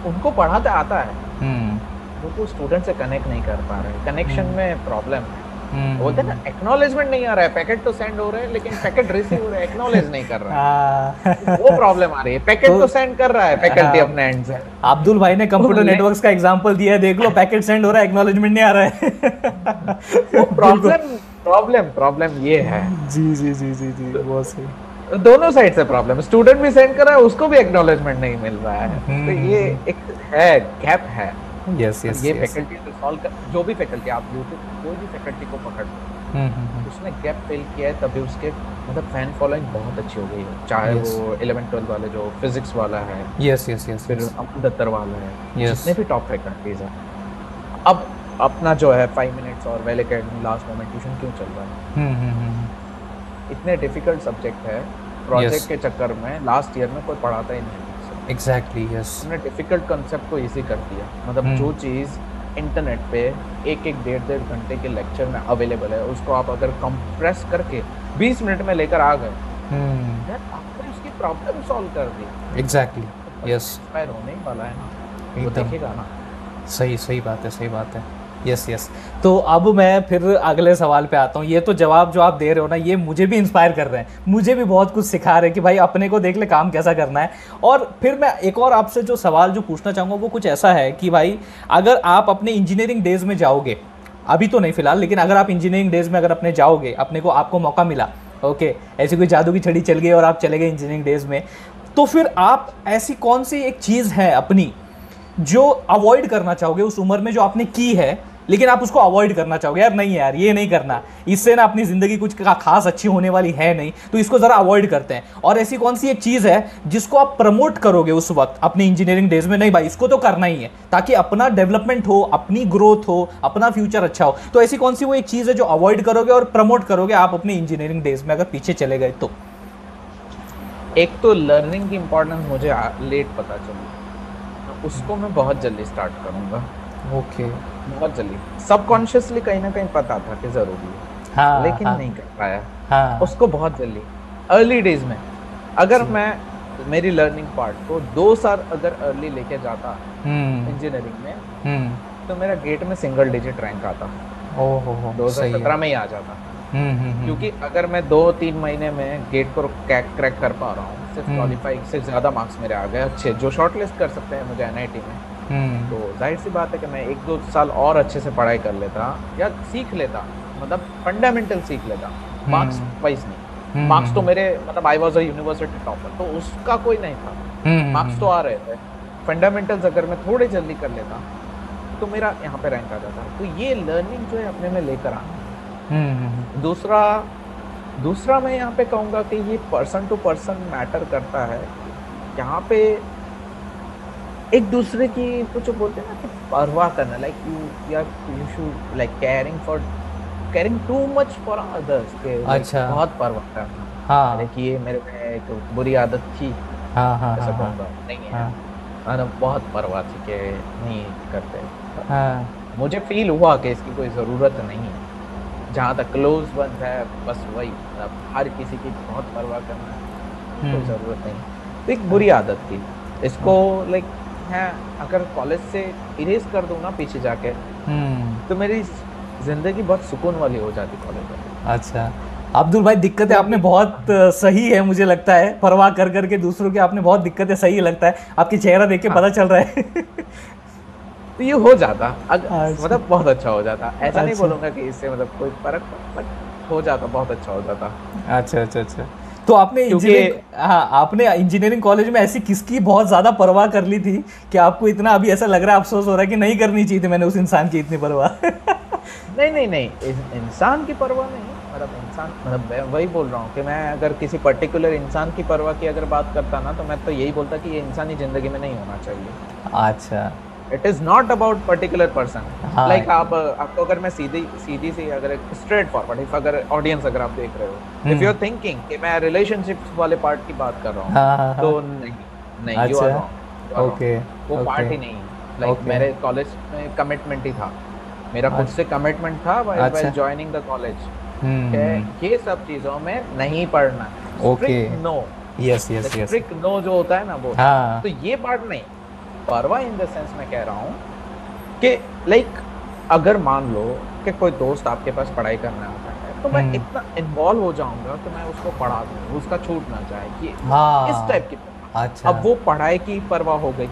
उनको पढ़ाते आता है, वो स्टूडेंट से कनेक्ट नहीं कर पा रहे, कनेक्शन में प्रॉब्लम है। बोलते हैं ना एक्नॉलेजमेंट नहीं आ रहा है, पैकेट तो सेंड हो रहे हैं लेकिन पैकेट रिसीव हो रहा है, एक्नॉलेज नहीं कर रहा है। वो प्रॉब्लम आ रही है। पैकेट तो सेंड कर रहा है फैकल्टी अपने एंड से। अब्दुल भाई ने कंप्यूटर नेटवर्क्स का एग्जांपल दिया है, देख लो पैकेट सेंड हो रहा है, एक्नॉलेजमेंट नहीं आ रहा है। वो प्रॉब्लम ये है। जी जी जी जी जी, बहुत सही। दोनों साइड से प्रॉब्लम, स्टूडेंट भी सेंड कर रहा है, उसको भी एक्नॉलेजमेंट नहीं मिल रहा है। तो ये एक है, गैप है। Yes yes. ये फैकल्टी से सॉल्व कर, जो भी फैकल्टी आप यूट्यूब कोई भी फैकल्टी को पकड़ लो, उसने गैप फिल किया है, तभी उसके मतलब फैन फॉलोइंग बहुत अच्छी हो गई है। चाहे वो 11-12 वाले जो फिजिक्स वाला है, यस यस यस, फिर अमन दत्तर वाला है, जितने भी टॉप फैकल्टीज हैं। अब अपना जो है 5 मिनट्स और well academy, last moment tuition क्यों चल रहा है? इतने डिफिकल्ट सब्जेक्ट है, प्रोजेक्ट के चक्कर में लास्ट ईयर में कोई पढ़ाता ही नहीं। Exactly yes. हमने डिफिकल्ट कंसेप्ट को इजी कर दिया। मतलब जो चीज़ इंटरनेट पे एक डेढ़ घंटे के लेक्चर में अवेलेबल है, उसको आप अगर कंप्रेस करके 20 मिनट में लेकर आ गए, यार आपने उसकी प्रॉब्लम सॉल्व कर दी। Exactly yes. इंस्पायर होने ही वाला है ना, वो देखेगा ना। सही बात है, सही बात है। Yes yes. तो अब मैं फिर अगले सवाल पे आता हूँ। ये तो जवाब जो आप दे रहे हो ना, ये मुझे भी इंस्पायर कर रहे हैं, मुझे भी बहुत कुछ सिखा रहे हैं कि भाई अपने को देख ले काम कैसा करना है। और फिर मैं एक और आपसे जो सवाल जो पूछना चाहूँगा वो कुछ ऐसा है कि भाई अगर आप अपने इंजीनियरिंग डेज में जाओगे, अभी तो नहीं फिलहाल, लेकिन अगर आप इंजीनियरिंग डेज में अगर अपने जाओगे, अपने को आपको मौका मिला, ओके, ऐसी कोई जादू की छड़ी चल गई और आप चले गए इंजीनियरिंग डेज में, तो फिर आप ऐसी कौन सी एक चीज़ है अपनी जो अवॉइड करना चाहोगे उस उम्र में, जो आपने की है लेकिन आप उसको अवॉइड करना चाहोगे, यार नहीं यार ये नहीं करना, इससे ना अपनी ज़िंदगी कुछ खास अच्छी होने वाली है नहीं, तो इसको ज़रा अवॉइड करते हैं। और ऐसी कौन सी एक चीज़ है जिसको आप प्रमोट करोगे उस वक्त अपनी इंजीनियरिंग डेज में, नहीं भाई इसको तो करना ही है ताकि अपना डेवलपमेंट हो, अपनी ग्रोथ हो, अपना फ्यूचर अच्छा हो। तो ऐसी कौन सी वो एक चीज़ है जो अवॉइड करोगे और प्रमोट करोगे आप अपनी इंजीनियरिंग डेज में अगर पीछे चले गए तो? एक तो लर्निंग की इम्पोर्टेंस मुझे लेट पता चली, उसको मैं बहुत जल्दी स्टार्ट करूँगा। ओके। बहुत जल्दी, सबकॉन्शियसली कहीं ना कहीं पता था कि जरूरी है, हाँ, लेकिन हाँ, नहीं कर पाया। हाँ, उसको बहुत जल्दी अर्ली डेज में, अगर मैं मेरी लर्निंग पार्ट को 2 साल अगर अर्ली लेके जाता इंजीनियरिंग में, तो मेरा गेट में सिंगल डिजिट रैंक आता। 2017 में ही आ जाता। क्योंकि अगर मैं 2-3 महीने में गेट को क्रैक कर पा रहा हूँ, सिर्फ क्वालिफाई से ज़्यादा मार्क्स मेरे आ गए अच्छे, जो शॉर्ट लिस्ट कर सकते हैं मुझे NIT में, तो जाहिर सी बात है कि मैं 1-2 साल और अच्छे से पढ़ाई कर लेता या सीख लेता, मतलब फंडामेंटल सीख लेता, मार्क्स वाइज नहीं। मार्क्स तो मेरे मतलब I was a university topper, तो उसका कोई नहीं था, मार्क्स तो आ रहे थे। फंडामेंटल्स अगर मैं थोड़े जल्दी कर लेता तो मेरा यहाँ पे रैंक आ जाता। तो ये लर्निंग जो है अपने में लेकर आना। हम्म। दूसरा मैं यहाँ पे कहूँगा कि ये पर्सन टू पर्सन मैटर करता है। यहाँ पे एक दूसरे की कुछ बोलते हैं ना कि परवाह करना, like you should like carrying too much for others के अच्छा। बहुत परवाह करना। हाँ लाइक ये मेरे में एक बुरी आदत थी, हाँ हाँ ऐसा हाँ कहूँगा नहीं है। हाँ मैंने बहुत परवाह थी कि नहीं करते। हाँ मुझे फील हुआ कि इसकी कोई ज़रूरत नहीं है। जहाँ तक क्लोज बंद है बस वही, मतलब हर किसी की बहुत परवाह करना है, कोई ज़रूरत नहीं। तो एक बुरी आदत थी, इसको लाइक है अगर कॉलेज से इरेज कर दूँ ना पीछे जाके, तो मेरी ज़िंदगी बहुत सुकून वाली हो जाती कॉलेज में। अच्छा अब्दुल भाई, दिक्कतें आपने बहुत सही है, मुझे लगता है परवाह कर करके दूसरों की आपने बहुत दिक्कतें सही लगता है, आपकी चेहरा देख के पता चल रहा है। तो ये हो जाता मतलब बहुत अच्छा हो जाता। ऐसा नहीं बोलूँगा कि इससे मतलब कोई फर्क, बट हो जाता, बहुत अच्छा हो जाता। अच्छा अच्छा अच्छा। तो आपने इंजीनियरिंग कॉलेज में ऐसी किसकी बहुत ज़्यादा परवाह कर ली थी कि आपको इतना अभी ऐसा लग रहा है, अफसोस हो रहा है कि नहीं करनी चाहिए थी मैंने उस इंसान की इतनी परवाह? नहीं, इंसान की परवाह नहीं, मतलब मैं वही बोल रहा हूँ कि मैं अगर किसी पर्टिकुलर इंसान की परवाह की अगर बात करता ना, तो मैं तो यही बोलता कि ये इंसानी ज़िंदगी में नहीं होना चाहिए। अच्छा, it is not about particular person. हाँ। लाइक आपको अगर मैं सीधी सी अगर स्ट्रेट फॉरवर्ड, इफ अगर ऑडियंस अगर आप देख रहे हो, इफ यू आर थिंकिंग कि मैं रिलेशनशिप्स वाले पार्ट की बात कर रहा हूँ, हाँ, तो नहीं, यू आर रॉन्ग। ओके, वो पार्ट ही नहीं। लाइक मेरे कॉलेज में कमिटमेंट ही था, मेरा खुद से कमिटमेंट था व्हाइल जॉइनिंग द कॉलेज, ये सब चीजों में नहीं पढ़ना। Okay, no, yes yes yes, strict no जो होता है ना वो। हाँ। तो ये पार्ट नहीं। परवाह इन द सेंस मैं कह रहा हूँ कि लाइक अगर मान लो कि कोई दोस्त आपके पास पढ़ाई करना आता है, तो मैं इतना इन्वॉल्व हो जाऊंगा कि मैं उसको पढ़ा दूँ, उसका छूट ना जाए, कि इस टाइप की। अच्छा, अब वो पढ़ाई की परवाह हो गई,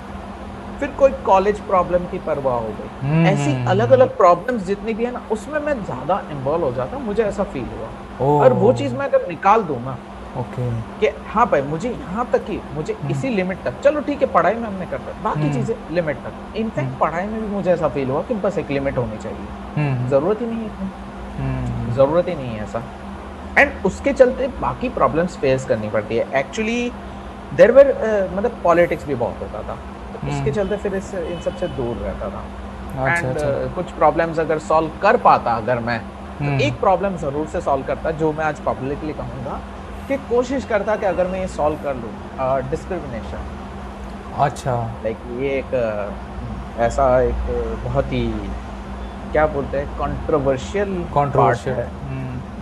फिर कोई कॉलेज प्रॉब्लम की परवाह हो गई, ऐसी अलग अलग प्रॉब्लम्स जितनी भी है ना, उसमें मैं ज्यादा इन्वॉल्व हो जाता हूँ। मुझे ऐसा फील हुआ। और वो चीज मैं अगर निकाल दूँ ना, ओके, कि हाँ भाई मुझे यहाँ तक ही, मुझे इसी लिमिट तक, चलो ठीक है पढ़ाई में हमने करता है, बाकी चीजें लिमिट तक। इनफैक्ट पढ़ाई में भी मुझे ऐसा फील हुआ कि बस एक लिमिट होनी चाहिए, जरूरत ही नहीं है इतनी, जरूरत ही नहीं है ऐसा। एंड उसके चलते बाकी प्रॉब्लम्स फेस करनी पड़ती है। एक्चुअली देयर वर मतलब पॉलिटिक्स भी बहुत होता था, तो इसके चलते फिर इन सबसे दूर रहता था। एंड कुछ प्रॉब्लम्स अगर सॉल्व कर पाता अगर मैं, तो एक प्रॉब्लम जरूर से सॉल्व करता, जो मैं आज पब्लिकली कहूँगा कि कोशिश करता कि अगर मैं ये सॉल्व कर लूँ, डिस्क्रिमिनेशन। अच्छा, लाइक ये एक ऐसा एक बहुत ही क्या बोलते हैं कंट्रोवर्शियल है,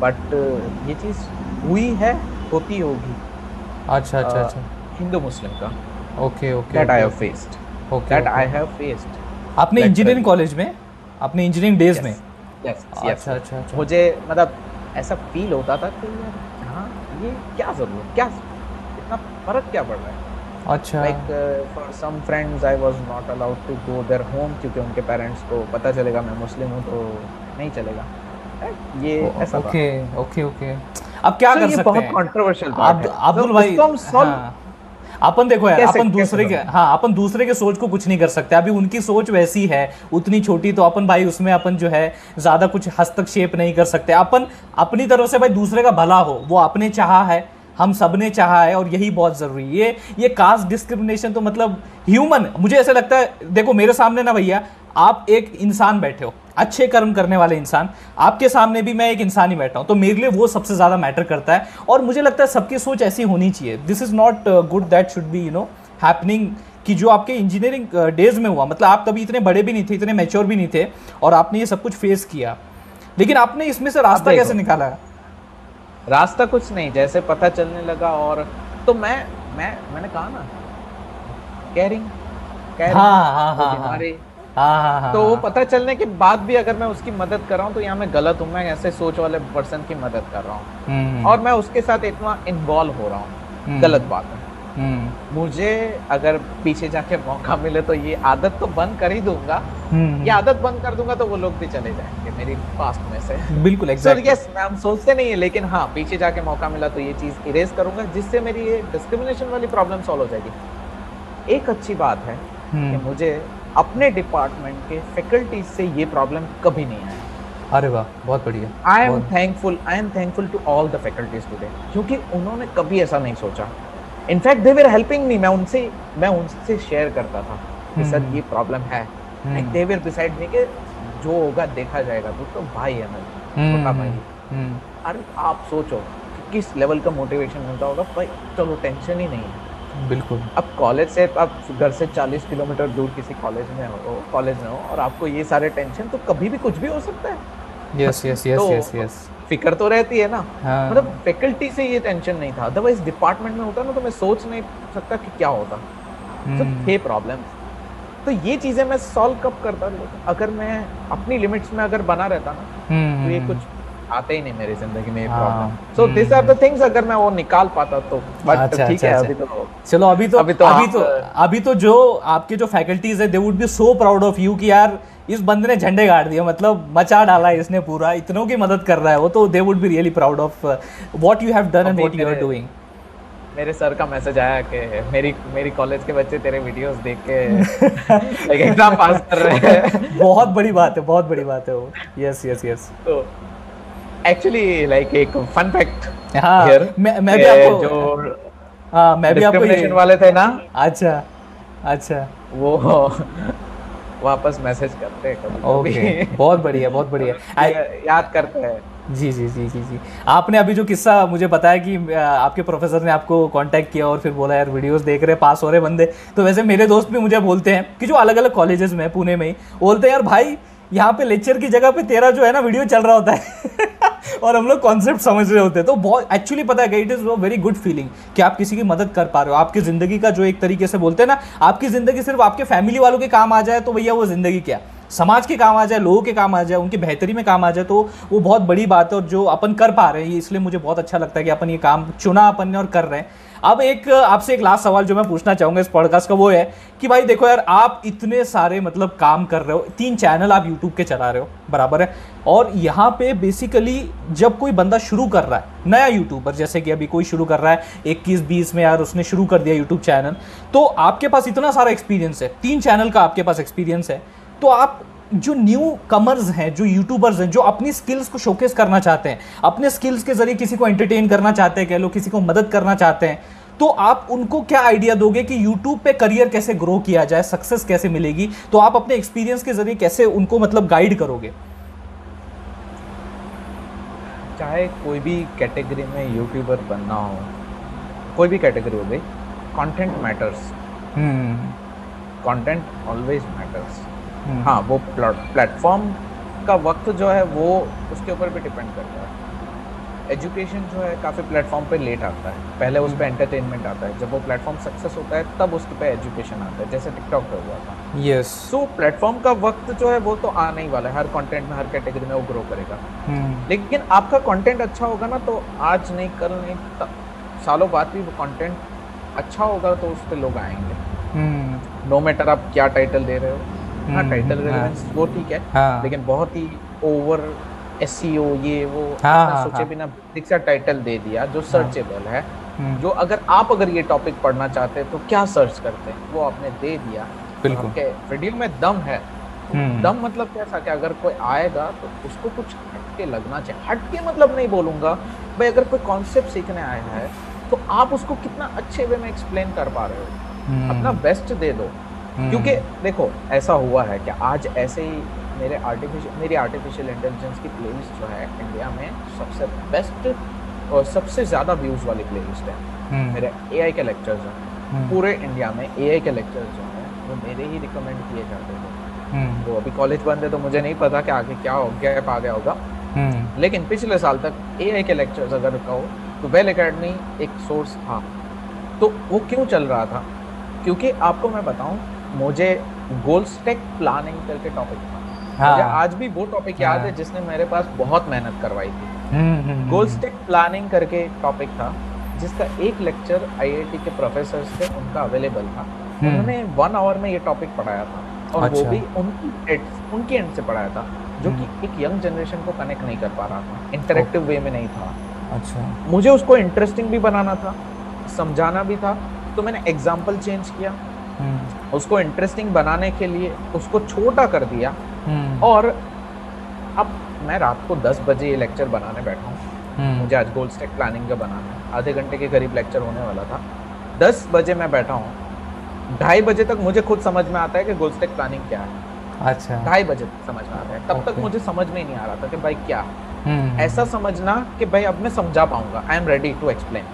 बट ये चीज़ हुई है, होती होगी। अच्छा अच्छा अच्छा, हिंदू मुस्लिम का। Okay okay, that I have faced, that I have faced. आपने इंजीनियरिंग कॉलेज में, अपने इंजीनियरिंग डेज में? यस, अच्छा अच्छा अच्छा। मुझे मतलब ऐसा फील होता था कि हाँ ये क्या जरूरत, क्या इतना फर्क क्या पड़ रहा है। अच्छा, like for some friends I was not allowed to go there home, क्योंकि उनके पेरेंट्स को पता चलेगा मैं मुस्लिम हूँ तो नहीं चलेगा। ये ऐसा ओके ओके ओके। अब क्या कर सकते हैं? बहुत कंट्रोवर्शियल बात है अब्दुल भाई। अपन देखो यार, अपन दूसरे के सोच को कुछ नहीं कर सकते। अभी उनकी सोच वैसी है, उतनी छोटी, तो अपन भाई उसमें अपन जो है ज्यादा कुछ हस्तक्षेप नहीं कर सकते। अपन अपनी तरफ से भाई दूसरे का भला हो, वो आपने चाहा है, हम सब ने चाहा है, और यही बहुत जरूरी है। ये कास्ट डिस्क्रिमिनेशन तो मतलब ह्यूमन, मुझे ऐसा लगता है, देखो मेरे सामने ना भैया आप एक इंसान बैठे हो, अच्छे कर्म करने वाले इंसान, आपके सामने भी मैं एक इंसान ही बैठा हूं, तो मेरे लिए वो सबसे ज्यादा मैटर करता है। और मुझे लगता है सबकी सोच ऐसी होनी चाहिए। This is not good that should be happening, कि जो आपके इंजीनियरिंग डेज में हुआ, मतलब आप तभी इतने बड़े भी नहीं थे, इतने मैच्योर भी नहीं थे, और आपने ये सब कुछ फेस किया, लेकिन आपने इसमें से रास्ता कैसे निकाला? रास्ता कुछ नहीं, जैसे पता चलने लगा, और तो मैंने कहा ना, कैरिंग तो वो पता चलने के बाद भी अगर मैं उसकी मदद कर रहा हूँ, तो यहाँ मैं गलत हूँ, मैं ऐसे सोच वाले पर्सन की मदद कर रहा हूँ, और मैं उसके साथ इतना इन्वॉल्व हो रहा हूँ, गलत बात है। मुझे अगर पीछे जाके मौका मिले तो ये आदत तो बंद कर ही दूंगा, ये आदत बंद कर दूंगा तो वो लोग भी चले जाएंगे मेरी पास्ट में से। बिल्कुल एग्जैक्टली। यस, हम सोचते नहीं है, लेकिन हाँ पीछे जाके मौका मिला तो ये चीज इरेज करूंगा, जिससे मेरी ये डिस्क्रिमिनेशन वाली प्रॉब्लम सॉल्व हो जाएगी। एक अच्छी बात है कि मुझे अपने डिपार्टमेंट के फैकल्टीज से ये प्रॉब्लम कभी नहीं आया। अरे वाह, बहुत बढ़िया। I am thankful to all the faculties today, क्योंकि उन्होंने कभी ऐसा नहीं सोचा। In fact they were helping me, मैं उनसे शेयर करता था कि सर ये प्रॉब्लम है, like they were beside me कि जो होगा देखा जाएगा, तो भाई है मेरा छोटा भाई। अरे आप सोचो कि किस लेवल का मोटिवेशन मिलता होगा भाई, चलो टेंशन ही नहीं है। बिल्कुल। अब कॉलेज से, आप घर से 40 किलोमीटर दूर किसी कॉलेज में हो और आपको ये सारे टेंशन, तो कभी भी कुछ भी हो सकता है। Yes yes yes yes yes, फिक्र तो रहती है ना। हाँ। मतलब फैकल्टी से ये टेंशन नहीं था, अदरवाइज डिपार्टमेंट में होता ना तो मैं सोच नहीं सकता कि क्या होता। तो थे प्रॉब्लम, तो ये चीजें मैं सॉल्व कब करता, अगर मैं अपनी लिमिट्स में अगर बना रहता ना, तो ये कुछ आते ही नहीं मेरी जिंदगी में ये problem. So this are the things, अगर मैं वो निकाल पाता तो। बट ठीक है, अभी तो चलो, अभी तो जो आपके जो फैकल्टीज है, दे would B so proud of you कि यार इस बंदे ने झंडे गाड़ दिए, मतलब मचा डाला है इसने पूरा, इतनों की मदद कर रहा है वो, तो they would be really proud of what you have done and what you are doing. मेरे सर का मैसेज आया कि मेरी कॉलेज के बच्चे तेरे वीडियोस देख के एग्जाम पास कर रहे हैं। बहुत बड़ी बात है, बहुत बड़ी बात है वो। Yes yes yes. तो एक्चुअली लाइक एक फन फैक्ट, हाँ, मैं भी आपको जो मैं भी आपको डिस्क्रिमिनेशन वाले थे ना, अच्छा वो वापस मैसेज करते हैं कभी। ओके, बहुत बढ़िया, बहुत बढ़िया। याद करते हैं। जी जी जी जी जी। आपने अभी जो किस्सा मुझे बताया कि आपके प्रोफेसर ने आपको कांटेक्ट किया और फिर बोला यार वीडियोस देख रहे, पास हो रहे बंदे, तो वैसे मेरे दोस्त भी मुझे बोलते हैं कि जो अलग अलग कॉलेजेस में, पुणे में ही, बोलते हैं यार भाई यहाँ पे लेक्चर की जगह पे तेरा जो है ना वीडियो चल रहा होता है और हम लोग कॉन्सेप्ट समझ रहे होते हैं। तो बहुत एक्चुअली पता है, it is very good feeling कि आप किसी की मदद कर पा रहे हो। आपकी ज़िंदगी का जो एक तरीके से बोलते हैं ना, आपकी ज़िंदगी सिर्फ आपके फैमिली वालों के काम आ जाए तो भैया वो ज़िंदगी क्या, समाज के काम आ जाए, लोगों के काम आ जाए, उनकी बेहतरी में काम आ जाए, तो वो बहुत बड़ी बात है। और जो अपन कर पा रहे हैं, इसलिए मुझे बहुत अच्छा लगता है कि अपन ये काम चुना अपन ने और कर रहे हैं। अब आपसे एक लास्ट सवाल जो मैं पूछना चाहूँगा इस पॉडकास्ट का, वो है कि भाई देखो यार, आप इतने सारे मतलब काम कर रहे हो, 3 चैनल आप यूट्यूब के चला रहे हो, बराबर है, और यहाँ पे बेसिकली जब कोई बंदा शुरू कर रहा है, नया यूट्यूबर, जैसे कि अभी कोई शुरू कर रहा है 21-20 में, यार उसने शुरू कर दिया यूट्यूब चैनल, तो आपके पास इतना सारा एक्सपीरियंस है, 3 चैनल का आपके पास एक्सपीरियंस है, तो आप जो न्यू कमर्स हैं, जो यूट्यूबर्स हैं, जो अपनी स्किल्स को शोकेस करना चाहते हैं, अपने स्किल्स के जरिए किसी को एंटरटेन करना चाहते हैं, कह लो किसी को मदद करना चाहते हैं, तो आप उनको क्या आइडिया दोगे कि यूट्यूब पे करियर कैसे ग्रो किया जाए, सक्सेस कैसे मिलेगी? तो आप अपने एक्सपीरियंस के जरिए कैसे उनको मतलब गाइड करोगे? चाहे कोई भी कैटेगरी में यूट्यूबर बनना हो, कोई भी कैटेगरी हो गई, content matters. Content always matters. हाँ, वो प्लेटफॉर्म का वक्त जो है वो उसके ऊपर भी डिपेंड करता है। एजुकेशन जो है काफ़ी प्लेटफॉर्म पे लेट आता है, पहले उस पर एंटरटेनमेंट आता है, जब वो प्लेटफॉर्म सक्सेस होता है तब उस पर एजुकेशन आता है, जैसे टिकटॉक पे हुआ था। यस। सो प्लेटफॉर्म का वक्त जो है वो तो आने ही वाला है, हर कंटेंट में, हर कैटेगरी में वो ग्रो करेगा। लेकिन आपका कंटेंट अच्छा होगा ना, तो आज नहीं, कल नहीं, सालों बाद भी वो कंटेंट अच्छा होगा तो उस पर लोग आएंगे। नो मैटर आप क्या टाइटल दे रहे हो। हाँ, टाइटल रेलेवेंस वो ठीक है, लेकिन बहुत ही ओवर एसईओ ये वो सोचे बिना बेसिक सा टाइटल दे दिया जो सर्चेबल है, जो अगर ये टॉपिक पढ़ना चाहते हैं तो क्या सर्च करते हैं, वो आपने दे दिया। आपके वीडियो में दम है। दम मतलब कैसा, कि अगर कोई आएगा तो उसको कुछ हटके लगना चाहिए। हटके मतलब नहीं बोलूंगा भाई, अगर कोई कॉन्सेप्ट सीखने आया है तो आप उसको कितना अच्छे वे में एक्सप्लेन कर पा रहे हो, अपना बेस्ट दे दो। क्योंकि देखो ऐसा हुआ है कि आज ऐसे ही मेरी आर्टिफिशियल इंटेलिजेंस की प्लेलिस्ट जो है इंडिया में सबसे बेस्ट और सबसे ज़्यादा व्यूज़ वाली प्लेलिस्ट है। मेरे एआई के लेक्चर्स हैं, पूरे इंडिया में एआई के लेक्चर्स जो हैं वो मेरे ही रिकमेंड किए जाते थे। तो अभी कॉलेज बंद है तो मुझे नहीं पता कि आगे क्या हो, गैप आ गया होगा, लेकिन पिछले साल तक एआई के लेक्चर्स अगर कहो तो वेल एकेडमी एक सोर्स था। तो वो क्यों चल रहा था? क्योंकि आपको मैं बताऊं, मुझे गोल स्टेक प्लानिंग करके टॉपिक था। मुझे आज भी वो टॉपिक याद है जिसने मेरे पास बहुत मेहनत करवाई थी। गोल स्टेक प्लानिंग करके टॉपिक था, जिसका एक लेक्चर आईआईटी के प्रोफेसर्स थे, उनका अवेलेबल था। उन्होंने 1 आवर में ये टॉपिक पढ़ाया था, और वो भी उनकी एंड से पढ़ाया था, जो कि एक यंग जनरेशन को कनेक्ट नहीं कर पा रहा था, इंटरेक्टिव वे में नहीं था। अच्छा, मुझे उसको इंटरेस्टिंग भी बनाना था, समझाना भी था, तो मैंने एग्जाम्पल चेंज किया, उसको इंटरेस्टिंग बनाने के लिए उसको छोटा कर दिया। और अब मैं रात को 10 बजे ये लेक्चर बनाने बैठा हूँ, मुझे आज गोल स्टैक प्लानिंग का बनाना है, आधे घंटे के करीब लेक्चर होने वाला था। 10 बजे मैं बैठा हूँ, 2:30 बजे तक मुझे खुद समझ में आता है कि गोल स्टैक प्लानिंग क्या है। अच्छा, 2:30 बजे तक समझ में आता है, तब तक मुझे समझ में ही नहीं आ रहा था कि भाई क्या। ऐसा समझना कि भाई अब मैं समझा पाऊंगा, I am ready to explain,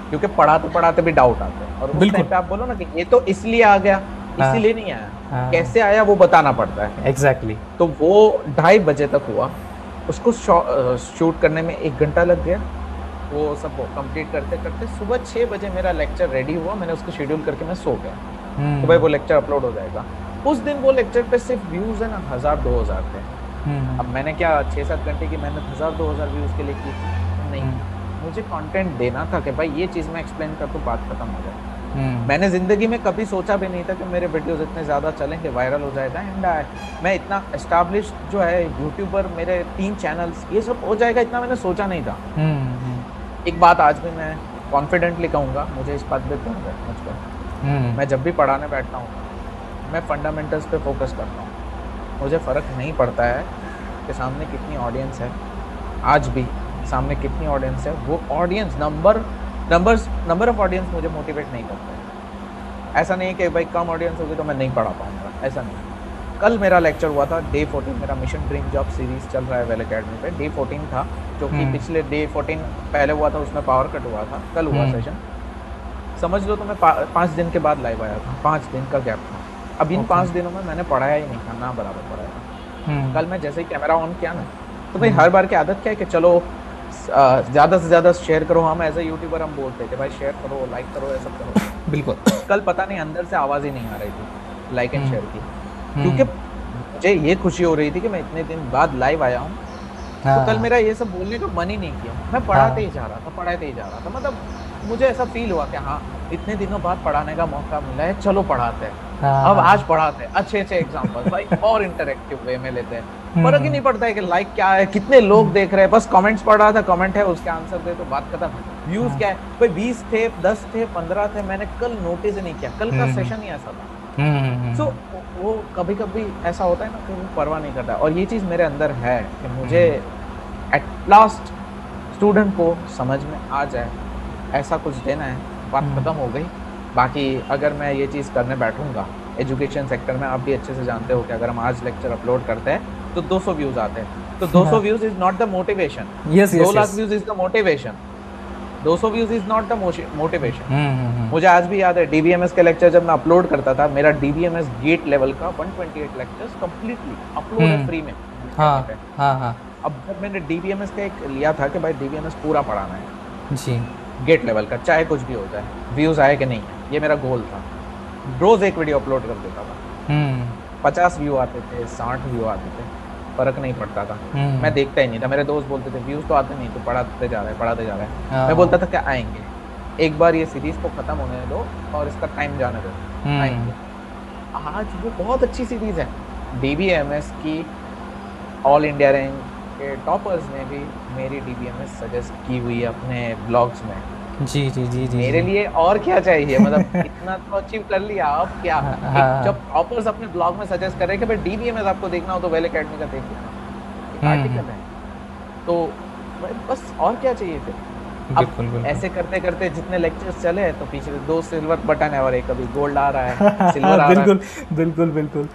क्योंकि पढ़ाते पढ़ाते भी डाउट आते हैं। और उस टाइम पे आप बोलो ना कि ये तो इसलिए आ गया, इसीलिए नहीं आया, कैसे आया वो बताना पड़ता है। एग्जैक्टली। तो वो 2:30 बजे तक हुआ, उसको शूट करने में 1 घंटा लग गया। वो सब कंप्लीट करते करते सुबह 6 बजे मेरा लेक्चर रेडी हुआ, मैंने उसको शेड्यूल करके मैं सो गया। तो भाई वो लेक्चर अपलोड हो जाएगा। उस दिन वो लेक्चर पे सिर्फ व्यूज है ना 1000-2000 थे। अब मैंने क्या 6-7 घंटे की मेहनत 1000-2000 व्यूज के लिए की? नहीं, मुझे कंटेंट देना था कि भाई ये चीज़ मैं एक्सप्लेन कर दूं, बात खत्म हो जाए। मैंने ज़िंदगी में कभी सोचा भी नहीं था कि मेरे वीडियोस इतने ज़्यादा चलेंगे, वायरल हो जाएगा। एंड मैं इतना एस्टैब्लिश जो है यूट्यूबर, मेरे 3 चैनल्स, ये सब हो जाएगा, इतना मैंने सोचा नहीं था। एक बात आज भी मैं कॉन्फिडेंटली कहूँगा, मुझे इस बात पे गर्व है मुझ पर। मैं जब भी पढ़ाने बैठता हूँ मैं फंडामेंटल्स पे फोकस करता हूँ। मुझे फ़र्क नहीं पड़ता है कि सामने कितनी ऑडियंस है, आज भी सामने कितनी ऑडियंस है, वो ऑडियंस नंबर ऑफ ऑडियंस मुझे मोटिवेट नहीं करता है। ऐसा नहीं है कि भाई कम ऑडियंस होगी तो मैं नहीं पढ़ा पाऊँगा, ऐसा नहीं। कल मेरा लेक्चर हुआ था डे 14, मेरा मिशन ड्रीम जॉब सीरीज़ चल रहा है वेल अकेडमी पे। डे 14 था, जो कि पिछले डे 14 पहले हुआ था, उसमें पावर कट हुआ था। कल हुआ सेशन, समझ लो तो मैं 5 दिन के बाद लाइव आया था, 5 दिन का गैप था। अब इन 5 दिनों में मैंने पढ़ाया ही नहीं था, ना बराबर पढ़ाया। कल मैं जैसे ही कैमरा ऑन किया ना, तो भाई हर बार की आदत क्या है कि चलो ज़्यादा से ज़्यादा शेयर करो। हम एज ए यूट्यूबर हम बोलते थे भाई शेयर करो, लाइक करो, ये सब करो। बिल्कुल। कल पता नहीं अंदर से आवाज़ ही नहीं आ रही थी लाइक एंड शेयर की, क्योंकि मुझे ये खुशी हो रही थी कि मैं इतने दिन बाद लाइव आया हूँ। तो कल मेरा ये सब बोलने का मन ही नहीं किया, मैं पढ़ाते ही जा रहा था, पढ़ाते ही जा रहा था। मतलब मुझे ऐसा फील हुआ कि हाँ इतने दिनों बाद पढ़ाने का मौका मिला है, चलो पढ़ाते हैं। अब आज पढ़ाते हैं अच्छे एग्जाम्पल भाई, और इंटरेक्टिव वे में लेते हैं। फर्क ही नहीं पड़ता है कि लाइक क्या है, कितने लोग देख रहे हैं, बस कमेंट्स पढ़ रहा था, कमेंट है उसके आंसर दे तो बात खत्म। व्यूज क्या है भाई, 20 थे, 10 थे, 15 थे, मैंने कल नोटिस ही नहीं किया। कल का सेशन ही ऐसा था। सो वो कभी कभी ऐसा होता है ना कि वो परवाह नहीं करता। और ये चीज़ मेरे अंदर है कि मुझे एट लास्ट स्टूडेंट को समझ में आ जाए, ऐसा कुछ देना है, बात खत्म हो गई। बाकी अगर मैं ये चीज़ करने बैठूंगा एजुकेशन सेक्टर में, आप भी अच्छे से जानते हो कि अगर हम आज लेक्चर अपलोड करते हैं तो 200 व्यूज़ आते हैं, तो 200 views is not the motivation. 2 lakh views is the motivation, 200 views is not the motivation. मुझे आज भी याद है DBMS के लेक्चर जब मैं अपलोड करता था, मेरा DBMS गेट लेवल का 128 लेक्चर्स कंप्लीटली अपलोड है फ्री में। अब जब मैंने DBMS का एक लिया था कि भाई DBMS पूरा पढ़ाना है जी, गेट लेवल का, चाहे कुछ भी हो जाए, व्यूज आए कि नहीं, ये मेरा गोल था। रोज एक वीडियो अपलोड कर देता था। 50 व्यू आते थे, 60 व्यू आते थे, फर्क नहीं पड़ता था। मैं देखता ही नहीं था। मेरे दोस्त बोलते थे व्यूज तो आते नहीं, तो पढ़ाते जा रहा है। मैं बोलता था क्या आएंगे, एक बार ये सीरीज को खत्म होने दो और इसका टाइम जाने दो, आएंगे। आज वो बहुत अच्छी सीरीज है। DBMS की ऑल इंडिया रैंक के टॉपर्स ने भी मेरी DBMS सजेस्ट की हुई है अपने ब्लॉग्स में। जी जी जी जी मेरे लिए और क्या चाहिए, मतलब इतना तो अचीव कर लिया, अब क्या। जब टॉपर्स अपने ब्लॉग में सजेस्ट कर रहे हैं कि भाई DBMS आपको देखना हो तो वेल अकेडमी का देख लेना, आर्टिकल है, तो बस और क्या चाहिए फिर। अब ऐसे करते करते जितने लेक्चर्स चले, तो पीछे 2 सिल्वर बटन है और एक अभी गोल्ड आ रहा है, सिल्वर आ रहा है। बिल्कुल बिल्कुल।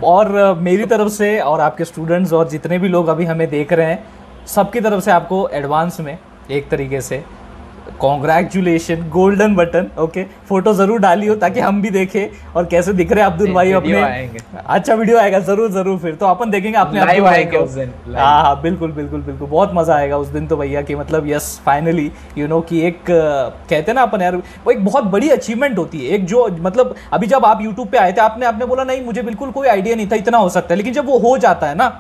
और मेरी तरफ से और आपके स्टूडेंट्स और जितने भी लोग अभी हमें देख रहे हैं, सबकी तरफ से आपको एडवांस में एक तरीके से congratulation, golden button. Okay, photo जरूर डालियो ताकि हम भी देखें और कैसे दिख रहे हैं अब्दुल भाई अपने। अच्छा वीडियो आएगा जरूर फिर तो अपन देखेंगे अपने लाइव आएगा उस दिन। हाँ बिल्कुल, बहुत मजा आएगा उस दिन तो भैया कि मतलब यस फाइनली यू नो कि एक कहते हैं ना अपन यार, वो एक बहुत बड़ी अचीवमेंट होती है। एक जो मतलब अभी जब आप यूट्यूब पे आए थे, आपने बोला नहीं मुझे बिल्कुल कोई आइडिया नहीं था इतना हो सकता है, लेकिन जब वो हो जाता है ना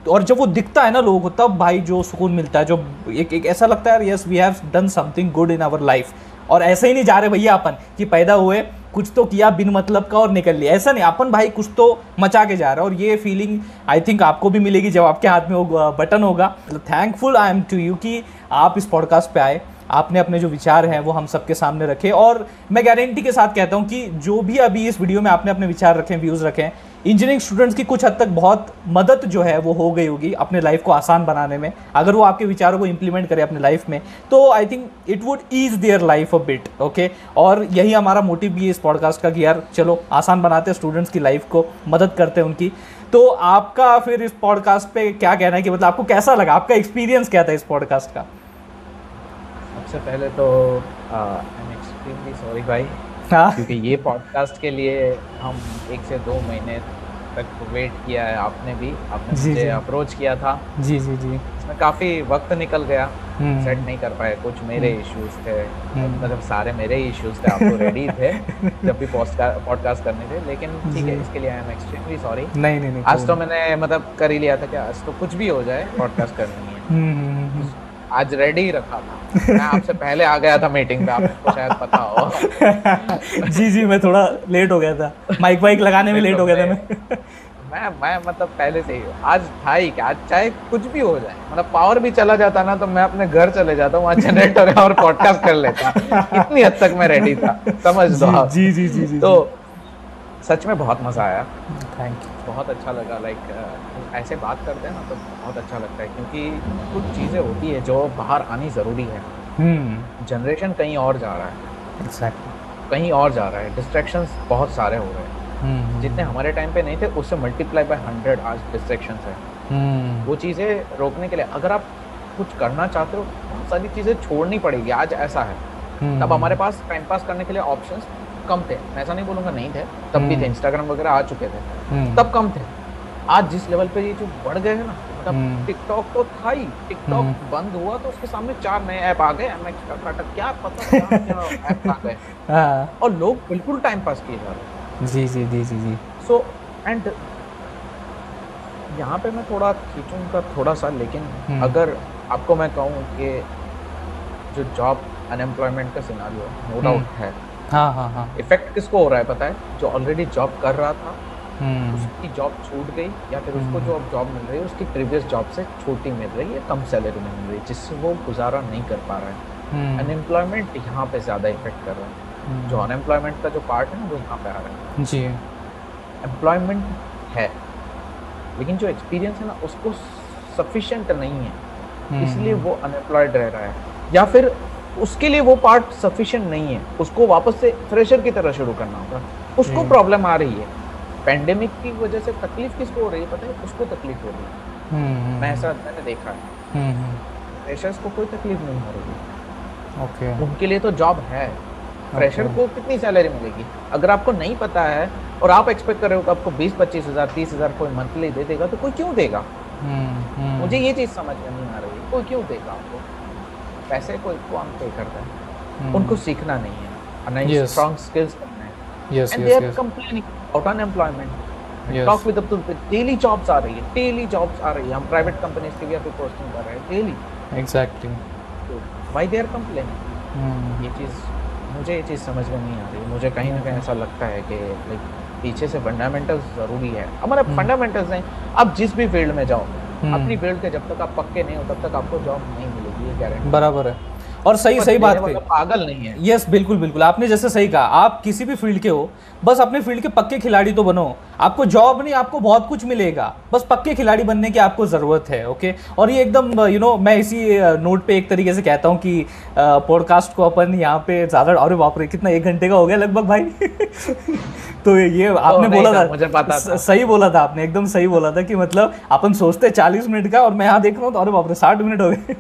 और जब वो दिखता है ना लोगों को, तब भाई जो सुकून मिलता है, जो एक ऐसा लगता है yes we have done something good in our life. और ऐसे ही नहीं जा रहे भैया अपन कि पैदा हुए कुछ तो किया बिन मतलब का और निकल लिया, ऐसा नहीं। अपन भाई कुछ तो मचा के जा रहा है और ये फीलिंग आई थिंक आपको भी मिलेगी जब आपके हाथ में वो बटन होगा। मतलब thankful I am to you कि आप इस पॉडकास्ट पे आए आपने अपने जो विचार हैं वो हम सबके सामने रखे, और मैं गारंटी के साथ कहता हूँ कि जो भी अभी इस वीडियो में आपने अपने विचार रखे, व्यूज़ रखे, इंजीनियरिंग स्टूडेंट्स की कुछ हद तक बहुत मदद जो है वो हो गई होगी अपने लाइफ को आसान बनाने में। अगर वो आपके विचारों को इंप्लीमेंट करें अपने लाइफ में तो I think it would ease their life a bit, okay. और यही हमारा मोटिव भी है इस पॉडकास्ट का कि यार चलो आसान बनाते हैं स्टूडेंट्स की लाइफ को, मदद करते हैं उनकी। तो आपका फिर इस पॉडकास्ट पे क्या कहना है कि मतलब आपको कैसा लगा, आपका एक्सपीरियंस क्या था इस पॉडकास्ट का? सबसे पहले तो आई एम एक्सट्रीमली सॉरी भाई, हाँ क्योंकि ये पॉडकास्ट के लिए हम 1 से 2 महीने तक वेट किया है। आपने जी, मुझे जी। अप्रोच किया था, जी जी जी। इसमें काफ़ी वक्त निकल गया, सेट नहीं कर पाए, कुछ मेरे इश्यूज थे, मतलब सारे मेरे ही इश्यूज थे। आप तो रेडी थे जब भी पॉडकास्ट करने थे, लेकिन ठीक है, इसके लिए आई एम एक्सट्रीमली सॉरी। नहीं आज तो मैंने मतलब कर ही लिया था कि आज तो कुछ भी हो जाए पॉडकास्ट करनी है। आज रेडी ही रखा था, मैं आपसे पहले आ गया था मीटिंग पे, आपको शायद पता हो। जी जी, मैं थोड़ा लेट हो गया था, माइक वाइक लगाने में लेट हो गया था मैं मतलब पहले से ही आज था ही कि आज चाहे कुछ भी हो जाए, मतलब पावर भी चला जाता ना तो मैं अपने घर चले जाता हूँ, वहाँ जनरेटर है और पॉडकास्ट कर लेता। इतनी हद तक मैं रेडी था, समझ दो आप। जी जी जी जी। तो सच में बहुत मजा आया, थैंक यू। बहुत अच्छा लगा। लाइक ऐसे बात करते हैं ना तो बहुत अच्छा लगता है, क्योंकि कुछ चीज़ें होती है जो बाहर आनी ज़रूरी है। जनरेशन कहीं और जा रहा है, एग्जैक्टली कहीं और जा रहा है, डिस्ट्रैक्शंस बहुत सारे हो रहे हैं। जितने हमारे टाइम पे नहीं थे उससे मल्टीप्लाई बाय 100 आज डिस्ट्रैक्शंस है। वो चीज़ें रोकने के लिए अगर आप कुछ करना चाहते हो, बहुत सारी चीज़ें छोड़नी पड़ेगी। आज ऐसा है, तब हमारे पास टाइम पास करने के लिए ऑप्शंस कम थे, मैं ऐसा नहीं बोलूँगा नहीं थे, तब भी थे, इंस्टाग्राम वगैरह आ चुके थे, तब कम थे। आज जिस लेवल पे ये जो बढ़ गए हैं ना, मतलब टिकटॉक तो था ही, टिकटॉक बंद हुआ तो उसके सामने 4 नए ऐप आ गए, MX का क्या पता क्या ऐप आ गए, और लोग बिल्कुल टाइम पास किए जा रहे हैं। जी जी जी जी जी। सो एंड यहाँ पे मैं थोड़ा खींचूंगा थोड़ा सा, लेकिन अगर आपको मैं कहूँ कि जो जॉब अनएम्प्लॉयमेंट का सिनारियो नो डाउट है, हाँ हाँ हाँ। इफेक्ट किसको हो रहा है पता है? जो ऑलरेडी जॉब कर रहा था, उसकी जॉब छूट गई, या फिर उसको जो अब जॉब मिल रही है उसकी प्रीवियस जॉब से छोटी मिल रही है, कम सैलरी में मिल रही है, जिससे वो गुजारा नहीं कर पा रहा है। अनएम्प्लॉयमेंट यहाँ पे ज़्यादा इफेक्ट कर रहा है। जो अनएम्प्लॉयमेंट का जो पार्ट है ना वो यहाँ पे आ रहा है। जी। एम्प्लॉयमेंट है, लेकिन जो एक्सपीरियंस है ना उसको सफिशिएंट नहीं है, इसलिए वो अनएम्प्लॉयड रह रहा है, या फिर उसके लिए वो पार्ट सफिशिएंट नहीं है, उसको वापस से फ्रेशर की तरह शुरू करना होगा, उसको प्रॉब्लम आ रही है। पेंडेमिक की वजह से तकलीफ किसको हो रही है पता है? उसको तकलीफ हो रही है। मैंने देखा है, फ्रेशर्स को कोई तकलीफ नहीं हो रही, ओके, उनके लिए तो जॉब है। फ्रेशर को कितनी सैलरी मिलेगी? अगर आपको नहीं पता है और आप एक्सपेक्ट कर रहे हो कि आपको 20-25 हज़ार 30 हज़ार कोई मंथली दे देगा, तो कोई क्यों देगा? मुझे ये चीज़ समझ में नहीं आ रही है, कोई क्यों देगा आपको पैसे? कोई कौन पे करता है? उनको सीखना नहीं है, नहीं स्ट्रॉन्ग स्किल्स करना है, and they are complaining about unemployment. Talk with Abdul, daily jobs आ रही है, डेली जॉब्स आ रही है, हम प्राइवेट कंपनीज की भी अभी पोस्टिंग कर रहे हैं daily. Exactly, why they are complaining? मुझे ये चीज़ समझ में नहीं आ रही। मुझे कहीं ना कहीं ऐसा लगता है कि लाइक पीछे से फंडामेंटल्स ज़रूरी है। हमारे फंडामेंटल्स नहीं, आप जिस भी फील्ड में जाओ, अपनी फील्ड के जब तक आप पक्के नहीं हो तब तक आपको जॉब नहीं मिलेगी, ये गारंटी। बराबर है, और सही बात कही, पागल नहीं है। यस बिल्कुल बिल्कुल, आपने जैसे सही कहा, आप किसी भी फील्ड के हो, बस अपने फील्ड के पक्के खिलाड़ी तो बनो। आपको जॉब नहीं, आपको बहुत कुछ मिलेगा, बस पक्के खिलाड़ी बनने की आपको ज़रूरत है, ओके। और ये एकदम मैं इसी नोट पे एक तरीके से कहता हूँ कि पॉडकास्ट को अपन यहाँ पे ज़्यादा, अरे बाप रे कितना 1 घंटे का हो गया लगभग भाई तो ये आपने बोला था, मुझे पता था, सही बोला था आपने, एकदम सही बोला था कि मतलब अपन सोचते 40 मिनट का और मैं यहाँ देख रहा हूँ तो अरे बाप रे 60 मिनट हो गए